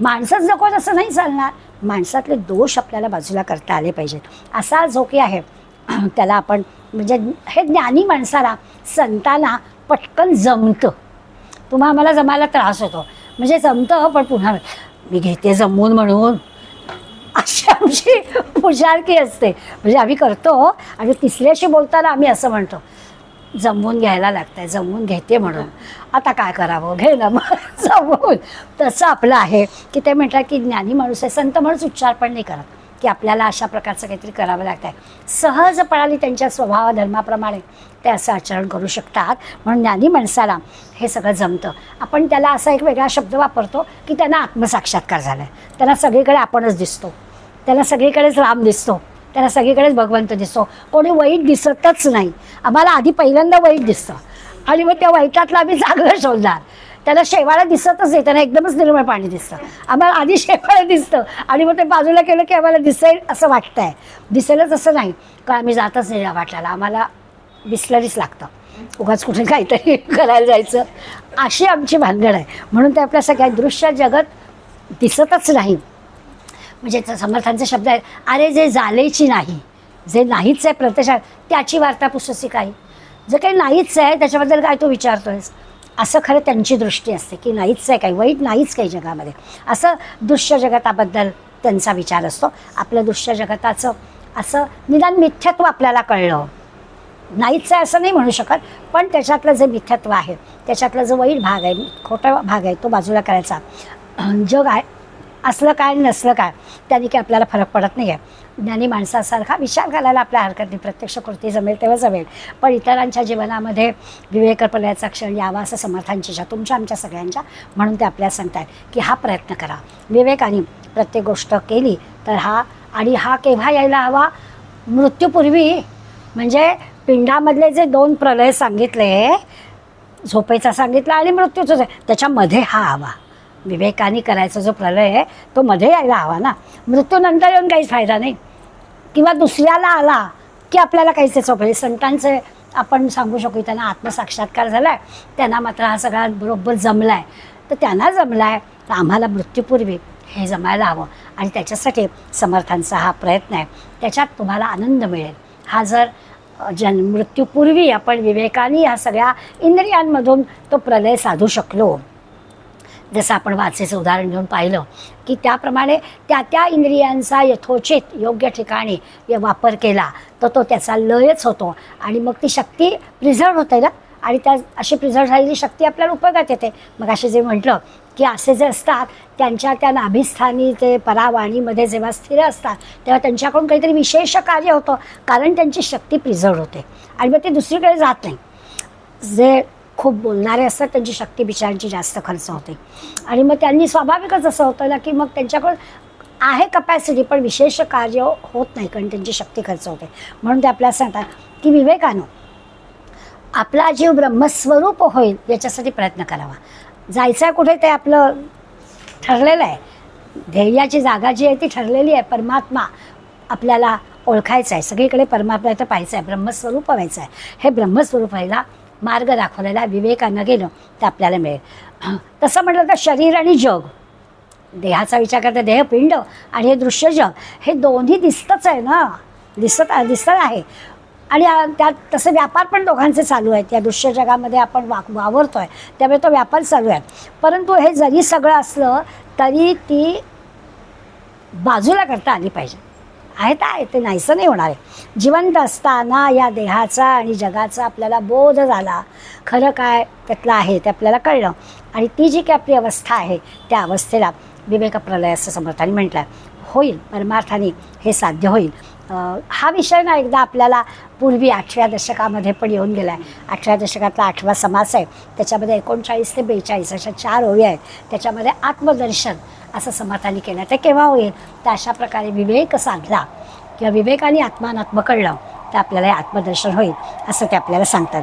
माणसंच नको तसं नाही चालणार, माणसातले दोष आपल्याला बाजूला करता आले पाहिजेत. असा जो की आहे त्याला आपण म्हणजे हे ज्ञानी माणसाला, संतांना पटकन जमतं. आम्हाला जमायला त्रास होतो, म्हणजे जमतं पण पुन्हा मी घेते जमवून म्हणून, अशी आमची हुशारकी असते. म्हणजे आम्ही करतो आणि तिसऱ्याशी बोलताना आम्ही असं म्हणतो जमवून घ्यायला लागतं आहे, जमवून घेते म्हणून, आता काय करावं, घे ना मग जमवून. तसं आपलं आहे की ते म्हणतात की ज्ञानी माणूस आहे, संत माणूस उच्चार पण नाही करत की आपल्याला अशा प्रकारचं काहीतरी करावं लागतं आहे. सहजपणाने त्यांच्या स्वभाव धर्माप्रमाणे ते असं आचरण करू शकतात. म्हणून ज्ञानी माणसाला हे सगळं जमतं. आपण त्याला असा एक वेगळा शब्द वापरतो की त्यांना आत्मसाक्षात्कार झाला आहे, त्यांना सगळीकडे आपणच दिसतो, त्याला सगळीकडेच राम दिसतो, त्याला सगळीकडेच भगवंत दिसतो, कोणी वाईट दिसतच नाही. आम्हाला आधी पहिल्यांदा वाईट दिसतं आणि मग त्या वाईटातलं आम्ही चांगलं शोधणार. त्याला शेवाळं दिसतच नाही, त्यांना एकदमच निर्मळ पाणी दिसतं. आम्हाला आधी शेवाळं दिसतं आणि मग ते बाजूला केलं की आम्हाला दिसेल असं वाटतं आहे. दिसेलच असं नाही का, आम्ही जातच नाही या वाट्याला, आम्हाला बिस्लरीच लागतं, उगाच कुठे काहीतरी करायला जायचं, अशी आमची भानगड आहे. म्हणून ते आपल्या सगळ्या दृश्य जगत दिसतच नाही. म्हणजे समर्थांचे शब्द आहेत, अरे जे झालेची नाही, जे नाहीच आहे प्रत्यक्षात, त्याची वार्ता पुससी काही. जे काही नाहीच आहे त्याच्याबद्दल काय तू विचारतोयस, असं खरं त्यांची दृष्टी असते की नाहीच आहे काही, वाईट नाहीच काही जगामध्ये, असं दृश्य जगताबद्दल त्यांचा विचार असतो. आपलं दृश्य जगताचं असं निदान मिथ्यत्व आपल्याला कळलं, नाहीच आहे असं नाही म्हणू शकत, पण त्याच्यातलं जे मिथ्यत्व आहे, त्याच्यातलं जो वाईट भाग आहे, खोटा भाग आहे, तो बाजूला करायचा. जग आहे असलं काय नसलं काय त्याने काही आपल्याला फरक पडत नाही आहे. ज्ञानी माणसासारखा विचार करायला आपल्या हरकत नाही, प्रत्यक्ष कृती जमेल तेव्हा जमेल, पण इतरांच्या जीवनामध्ये विवेकप्रलयाचा क्षण यावा असं समर्थांची इच्छा तुमच्या आमच्या सगळ्यांच्या, म्हणून ते आपल्याला सांगतात की हा प्रयत्न करा. विवेकाने प्रत्येक गोष्ट केली तर आणि हा केव्हा यायला हवा, मृत्यूपूर्वी. म्हणजे पिंडामधले जे 2 प्रलय सांगितले, झोपेचा सांगितला आणि मृत्यूचं, त्याच्यामध्ये हा हवा. विवेकाने करायचा जो प्रलय आहे तो मध्ये यायला हवा ना. मृत्यूनंतर येऊन काहीच फायदा नाही, किंवा दुसऱ्याला आला की आपल्याला काहीच त्याचं उपयोग. संतांचे आपण सांगू शकू त्यांना आत्मसाक्षात्कार झाला आहे, त्यांना मात्र हा सगळा बरोबर जमला आहे, तर त्यांना जमला आहे, तर आम्हाला मृत्यूपूर्वी हे जमायला हवं. आणि त्याच्यासाठी समर्थांचा हा प्रयत्न आहे, त्याच्यात तुम्हाला आनंद मिळेल. हा जर मृत्यूपूर्वी आपण विवेकाने ह्या सगळ्या इंद्रियांमधून तो प्रलय साधू शकलो, जसं आपण वाचेचं उदाहरण घेऊन पाहिलं की त्याप्रमाणे त्या इंद्रियांचा यथोचित योग्य ठिकाणी वापर केला तर तो त्याचा लयच होतो, आणि मग ती शक्ती प्रिझर्व होते ना, आणि त्या अशी प्रिझर्व झालेली शक्ती आपल्याला उपयोगात येते. मग असे जे म्हटलं की असे जे असतात त्यांच्या त्या नाभिस्थानी ते परावाणीमध्ये जेव्हा स्थिर असतात तेव्हा त्यांच्याकडून काहीतरी विशेष कार्य होतं, कारण त्यांची शक्ती प्रिझर्व होते आणि मग ते दुसरीकडे जात नाही. जे खूप बोलणारे असतात त्यांची शक्ती बिचारांची जास्त खर्च होते, आणि मग त्यांनी स्वाभाविकच असं होतं ना की मग त्यांच्याकडून आहे कपॅसिटी पण विशेष कार्य होत नाही, कारण त्यांची शक्ती खर्च होते. म्हणून ते आपल्याला सांगतात की विवेकानं आपला जीव ब्रह्मस्वरूप होईल याच्यासाठी प्रयत्न करावा. जायचं आहे कुठे ते आपलं ठरलेलं आहे, ध्येयाची जागा जी आहे ती ठरलेली आहे. परमात्मा आपल्याला ओळखायचा आहे, सगळीकडे परमात्मा तर पाहायचं आहे, ब्रह्मस्वरूप व्हायचं आहे. हे ब्रह्मस्वरूप व्हायला मार्ग दाखवलेला विवेकानं गेलं तर आपल्याला मिळेल. तसं म्हटलं तर शरीर आणि जग, देहाचा विचार करता देह पिंड आणि हे दृश्य जग, हे दोन्ही दिसतच आहे ना, दिसत आहे. आणि त्यात तसे व्यापार पण दोघांचे चालू आहेत. या दृश्य जगामध्ये आपण वावरतो आहे त्यामुळे तो व्यापार चालू आहे, परंतु हे जरी सगळं असलं तरी ती बाजूला करता आली पाहिजे. आहे तर आहे, ते नाहीसं नाही होणार आहे. जिवंत असताना या देहाचा आणि जगाचा आपल्याला बोध झाला, खरं काय त्यातलं आहे ते आपल्याला कळलं, आणि ती जी काही आपली अवस्था आहे त्या अवस्थेला विवेकप्रलय असं समर्थांनी म्हटलं आहे. होईल, परमार्थाने हे साध्य होईल. हा विषय ना एकदा आपल्याला पूर्वी 8व्या दशकामध्ये पण येऊन गेला आहे. 8व्या दशकातला 8वा समास आहे, त्याच्यामध्ये 39 ते 42 अशा 4 ओळी आहेत. त्याच्यामध्ये आत्मदर्शन असं समर्थांनी केलं. ते केव्हा होईल, तर अशा प्रकारे विवेक साधला किंवा विवेकाने आत्मानात्म कळलं तर आपल्याला हे आत्मदर्शन होईल असं ते आपल्याला सांगतात.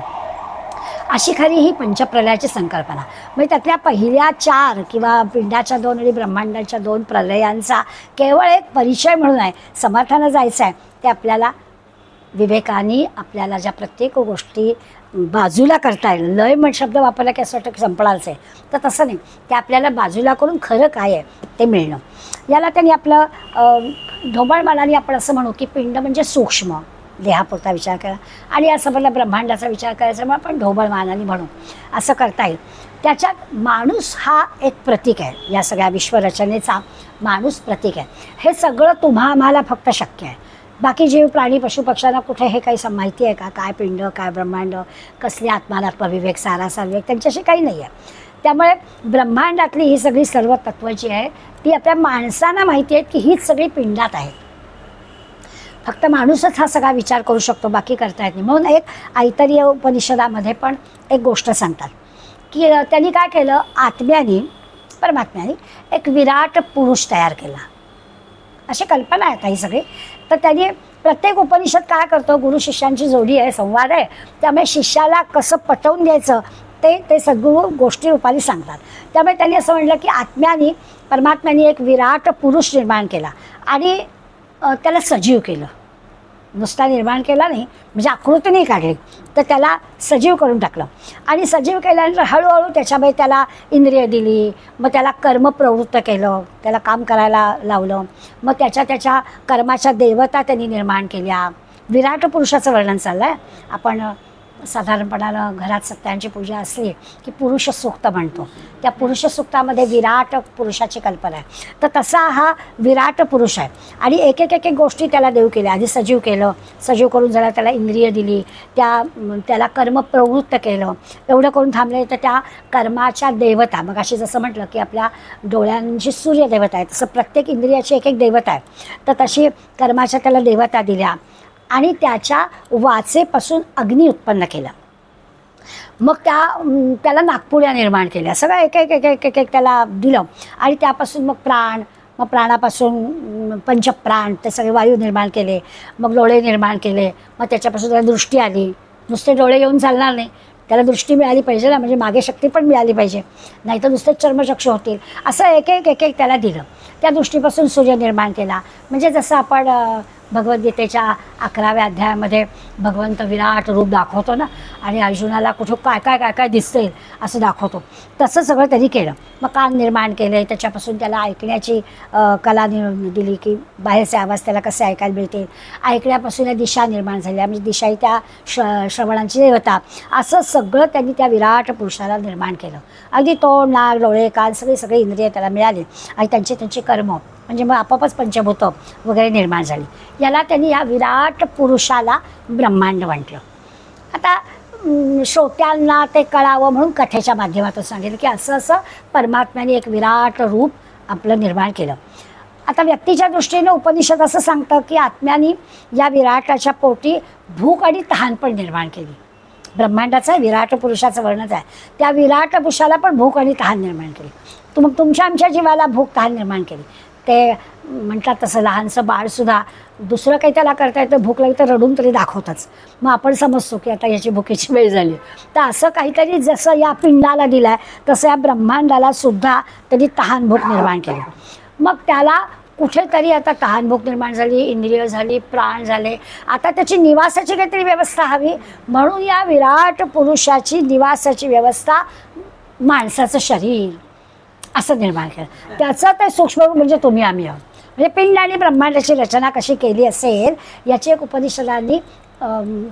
अशी खरी ही पंचप्रलयाची संकल्पना. म्हणजे त्यातल्या पहिल्या 4 किंवा पिंडाच्या 2 आणि ब्रह्मांडाच्या 2 प्रलयांचा केवळ एक परिचय म्हणून आहे. समर्थानं जायचं आहे ते आपल्याला विवेकाने आपल्याला ज्या प्रत्येक गोष्टी बाजूला करता येईल. लय शब्द वापरला की असं वाटतं की संपणारच आहे, तर तसं नाही, ते आपल्याला बाजूला करून खरं काय आहे ते मिळणं. याला त्यांनी आपलं ढोबळमानाने आपण असं म्हणू की पिंड म्हणजे सूक्ष्म देहापुरता विचार करा, आणि असं आपल्याला ब्रह्मांडाचा विचार करायचा मग आपण ढोबळमानाने म्हणू, असं करता येईल. त्याच्यात माणूस हा एक प्रतीक आहे, या सगळ्या विश्वरचनेचा माणूस प्रतीक आहे. हे सगळं तुम्हा आम्हाला फक्त शक्य आहे. बाकी जीव प्राणी पशुपक्ष्यांना कुठे हे काही माहिती आहे का, काय पिंड काय ब्रह्मांड, कसले आत्मानात्म विवेक सारासार विवेक, त्यांच्याशी काही नाही आहे. त्यामुळे ब्रह्मांडातली ही सगळी सर्व तत्त्व जी आहे ती आपल्या माणसांना माहिती आहे की हीच सगळी पिंडात आहेत. फक्त माणूसच हा सगळा विचार करू शकतो, बाकी करता येत नाही. म्हणून एक ऐतरेय उपनिषदामध्ये पण एक गोष्ट सांगतात की त्यांनी काय केलं, आत्म्याने परमात्म्याने एक विराट पुरुष तयार केला. अशी कल्पना आहे ही सगळी. तर त्यांनी प्रत्येक उपनिषद काय करतो, गुरु शिष्यांची जोडी आहे, संवाद आहे, त्यामुळे शिष्याला कसं पटवून द्यायचं ते सद्गुरू गोष्टी रूपाने सांगतात. त्यामुळे त्यांनी असं म्हटलं की आत्म्याने परमात्म्याने एक विराट पुरुष निर्माण केला आणि त्याला सजीव केलं. नुसता निर्माण केला नाही, म्हणजे आकृती नाही काढली, तर त्याला सजीव करून टाकलं. आणि सजीव केल्यानंतर हळूहळू त्याच्यामध्ये त्याला इंद्रिय दिली, मग त्याला कर्म प्रवृत्त केलं, त्याला काम करायला लावलं. मग त्याच्या कर्माच्या देवता त्यांनी निर्माण केल्या. विराट पुरुषाचं वर्णन चाललं आहे. आपण साधारणपणानं घरात सत्यांची पूजा असली की पुरुष सूक्त म्हणतो. त्या पुरुष सूक्तामध्ये विराट पुरुषाची कल्पना आहे. तर तसा हा विराट पुरुष आहे आणि एक एक एक एक गोष्टी त्याला देव केल्या. आधी सजीव केलं, सजीव करून जरा त्याला इंद्रिय दिली, त्याला कर्म प्रवृत्त केलं. एवढं करून थांबले तर त्या कर्माच्या देवता, मग अशी जसं म्हटलं की आपल्या डोळ्यांची सूर्य देवता आहे, तसं प्रत्येक इंद्रियाची एक एक देवता आहे. तर तशी कर्माच्या त्याला देवता दिल्या आणि त्याच्या वाचेपासून अग्नी उत्पन्न केला. मग त्याला नागपुड्या निर्माण केल्या. सगळं एक एक एक एक एक एक त्याला दिलं आणि त्यापासून मग प्राण, मग प्राणापासून पंचप्राण, ते सगळे वायू निर्माण केले. मग डोळे निर्माण केले. मग त्याच्यापासून त्याला दृष्टी आली. नुसते डोळे येऊन चालणार नाही, त्याला दृष्टी मिळाली पाहिजे ना, म्हणजे मागे शक्ती पण मिळाली पाहिजे, नाही तर नुसतेच चर्मचक्षु होतील. असं एक एक एक एक त्याला दिलं. त्या दृष्टीपासून सूर्य निर्माण केला. म्हणजे जसं आपण भगवद्गीतेच्या 11व्या अध्यायामध्ये भगवंत विराट रूप दाखवतो ना, आणि अर्जुनाला कुठं काय काय काय काय दिसतील असं दाखवतो, तसं सगळं त्यांनी केलं. मग कान निर्माण केले, त्याच्यापासून त्याला ऐकण्याची कला दिली की बाहेरचे आवाज त्याला कसे ऐकायला मिळतील. ऐकण्यापासून दिशा निर्माण झाल्या, म्हणजे दिशा ही त्या श्रवणांची देवता. असं सगळं त्यांनी त्या विराट पुरुषाला निर्माण केलं. अगदी तोंड, नाक, डोळे, कान सगळे इंद्रिय त्याला मिळाले आणि त्यांची कर्म, म्हणजे मग आपोआपच पंचभूतं वगैरे निर्माण झाली. याला त्यांनी या विराट पुरुषाला ब्रह्मांड म्हटलं. आता श्रोत्यांना ते कळावं म्हणून कथेच्या माध्यमातून सांगितलं की असं असं परमात्म्याने एक विराट रूप आपलं निर्माण केलं. आता व्यक्तीच्या दृष्टीने उपनिषद असं सांगतं की आत्म्याने या विराटाच्या पोटी भूक आणि तहान पण निर्माण केली. ब्रह्मांडाचं विराट पुरुषाचं वर्णच आहे. त्या विराट पुरुषाला पण भूक आणि तहान निर्माण केली. मग तुमच्या आमच्या जीवाला भूक तहान निर्माण केली. ते म्हणतात तसं लहानसं बाळसुद्धा दुसरं काही त्याला करता येतं, भूक लागली तर रडून तरी दाखवतच. मग आपण समजतो की आता याची भुकेची वेळ झाली. तर असं काहीतरी जसं या पिंडाला दिलं आहे तसं या ब्रह्मांडाला सुद्धा त्यांनी तहान भूक निर्माण केली. मग त्याला कुठेतरी आता तहान भूक निर्माण झाली, इंद्रिय झाली, प्राण झाले. आता त्याची निवासाची काहीतरी व्यवस्था हवी, म्हणून या विराट पुरुषाची निवासाची व्यवस्था माणसाचं शरीर असं निर्माण केलं. त्याचं ते सूक्ष्म म्हणजे तुम्ही आम्ही आहोत. म्हणजे पिंड आणि ब्रह्मांडाची रचना कशी केली असेल याची एक उपनिषदांनी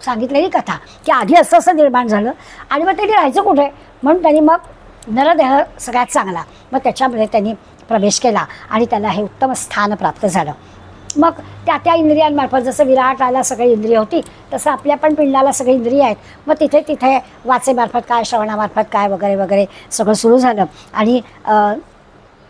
सांगितलेली कथा की आधी असं असं निर्माण झालं आणि मग त्यांनी राहायचं कुठे, म्हणून त्यांनी मग नरदेह सगळ्यात चांगला, मग त्याच्यामध्ये त्यांनी प्रवेश केला आणि त्याला हे उत्तम स्थान प्राप्त झालं. मग त्या इंद्रियांमार्फत जसं विराटाला सगळी इंद्रिय होती तसं आपल्या पण पिंडाला सगळी इंद्रिय आहेत. मग तिथे वाचेमार्फत काय, श्रवणामार्फत काय वगैरे वगैरे सगळं सुरू झालं. आणि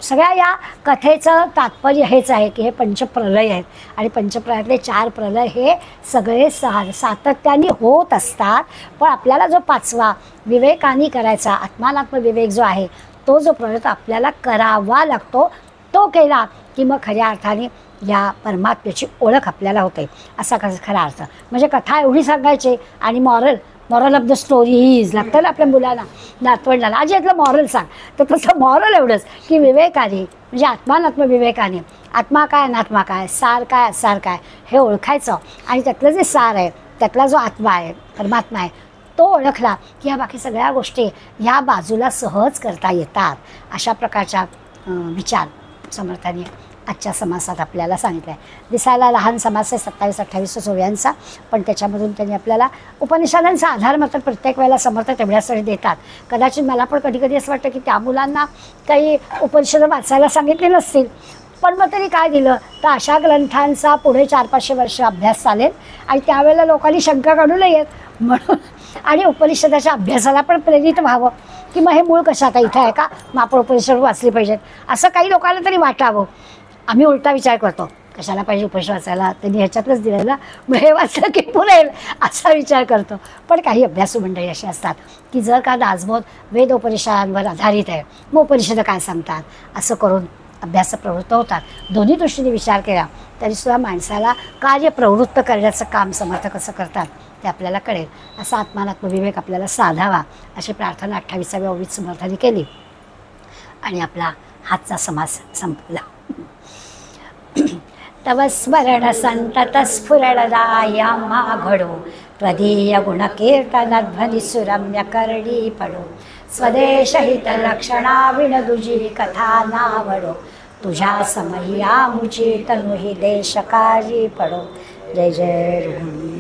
सगळ्या या कथेचं तात्पर्य हेच आहे की हे पंचप्रलय आहेत आणि पंचप्रलयातले 4 प्रलय हे सगळे सातत्याने होत असतात. पण आपल्याला जो 5वा विवेकाने करायचा आत्मानात्म विवेक जो आहे तो जो प्रयत्न आपल्याला करावा लागतो, तो केला की मग खऱ्या अर्थाने या परमात्म्याची ओळख आपल्याला होते, असा खरा अर्थ. म्हणजे कथा एवढी सांगायची आणि moral of the story is लागतं ना आपल्या मुलांना, नातवंडाला, आज यातलं मॉरल सांग. तर तसं मॉरल एवढंच की विवेकाने, म्हणजे आत्मानात्म विवेकाने आत्मा काय अनात्मा काय, सार काय असार काय हे ओळखायचं आणि त्यातलं जे सार आहे, त्यातला जो आत्मा आहे, परमात्मा आहे, तो ओळखला की ह्या बाकी सगळ्या गोष्टी ह्या बाजूला सहज करता येतात. अशा प्रकारच्या विचार समर्थांनी आजच्या समासात आपल्याला सांगितलं आहे. दिसायला लहान समास आहे 27-28 ओव्यांचा, पण त्याच्यामधून त्यांनी आपल्याला उपनिषदांचा आधार मात्र प्रत्येक वेळेला समर्थ तेवढ्यासाठी देतात. कदाचित मला पण कधी कधी असं वाटतं की त्या मुलांना काही उपनिषदं वाचायला सांगितले नसतील, पण मग तरी काय दिलं तर अशा ग्रंथांचा पुढे 400-500 वर्ष अभ्यास चालेल आणि त्यावेळेला लोकांनी शंका काढू नयेत म्हणून, आणि उपनिषदाच्या अभ्यासाला पण प्रेरित व्हावं की मग हे मूळ कशात इथं आहे का, मग आपण उपनिषद वाचली पाहिजेत असं काही लोकांना तरी वाटावं. आम्ही उलटा विचार करतो, कशाला पाहिजे उपनिषद वाचायला, त्यांनी ह्याच्यातच दिलं ना, मग हे वाचलं की पुरेल असा विचार करतो. पण काही अभ्यासू मंडळी अशी असतात की जर का दासबोध वेद उपनिषदांवर आधारित आहे, मग उपनिषदं काय सांगतात असं करून अभ्यास प्रवृत्त होतात. दोन्ही दृष्टीने विचार केला तरीसुद्धा माणसाला कार्यप्रवृत्त करण्याचं काम समर्थ कसं करतात ते आपल्याला कळेल. असा आत्मानात्म विवेक आपल्याला साधावा अशी प्रार्थना 28व्या ओवीत समर्थांनी केली आणि आपला हातचा समास संपला. तव स्मरण संतत स्फुरणदाया मा घडो, त्वदीय गुणकीर्तनध्वनि सुरम्य करणी पडो, स्वदेश हित लक्षणा विणदुजी कथा नावडो, तुझ्या समयी आमुची तनु ही देशकारी पडो. जय जय रघुवीर.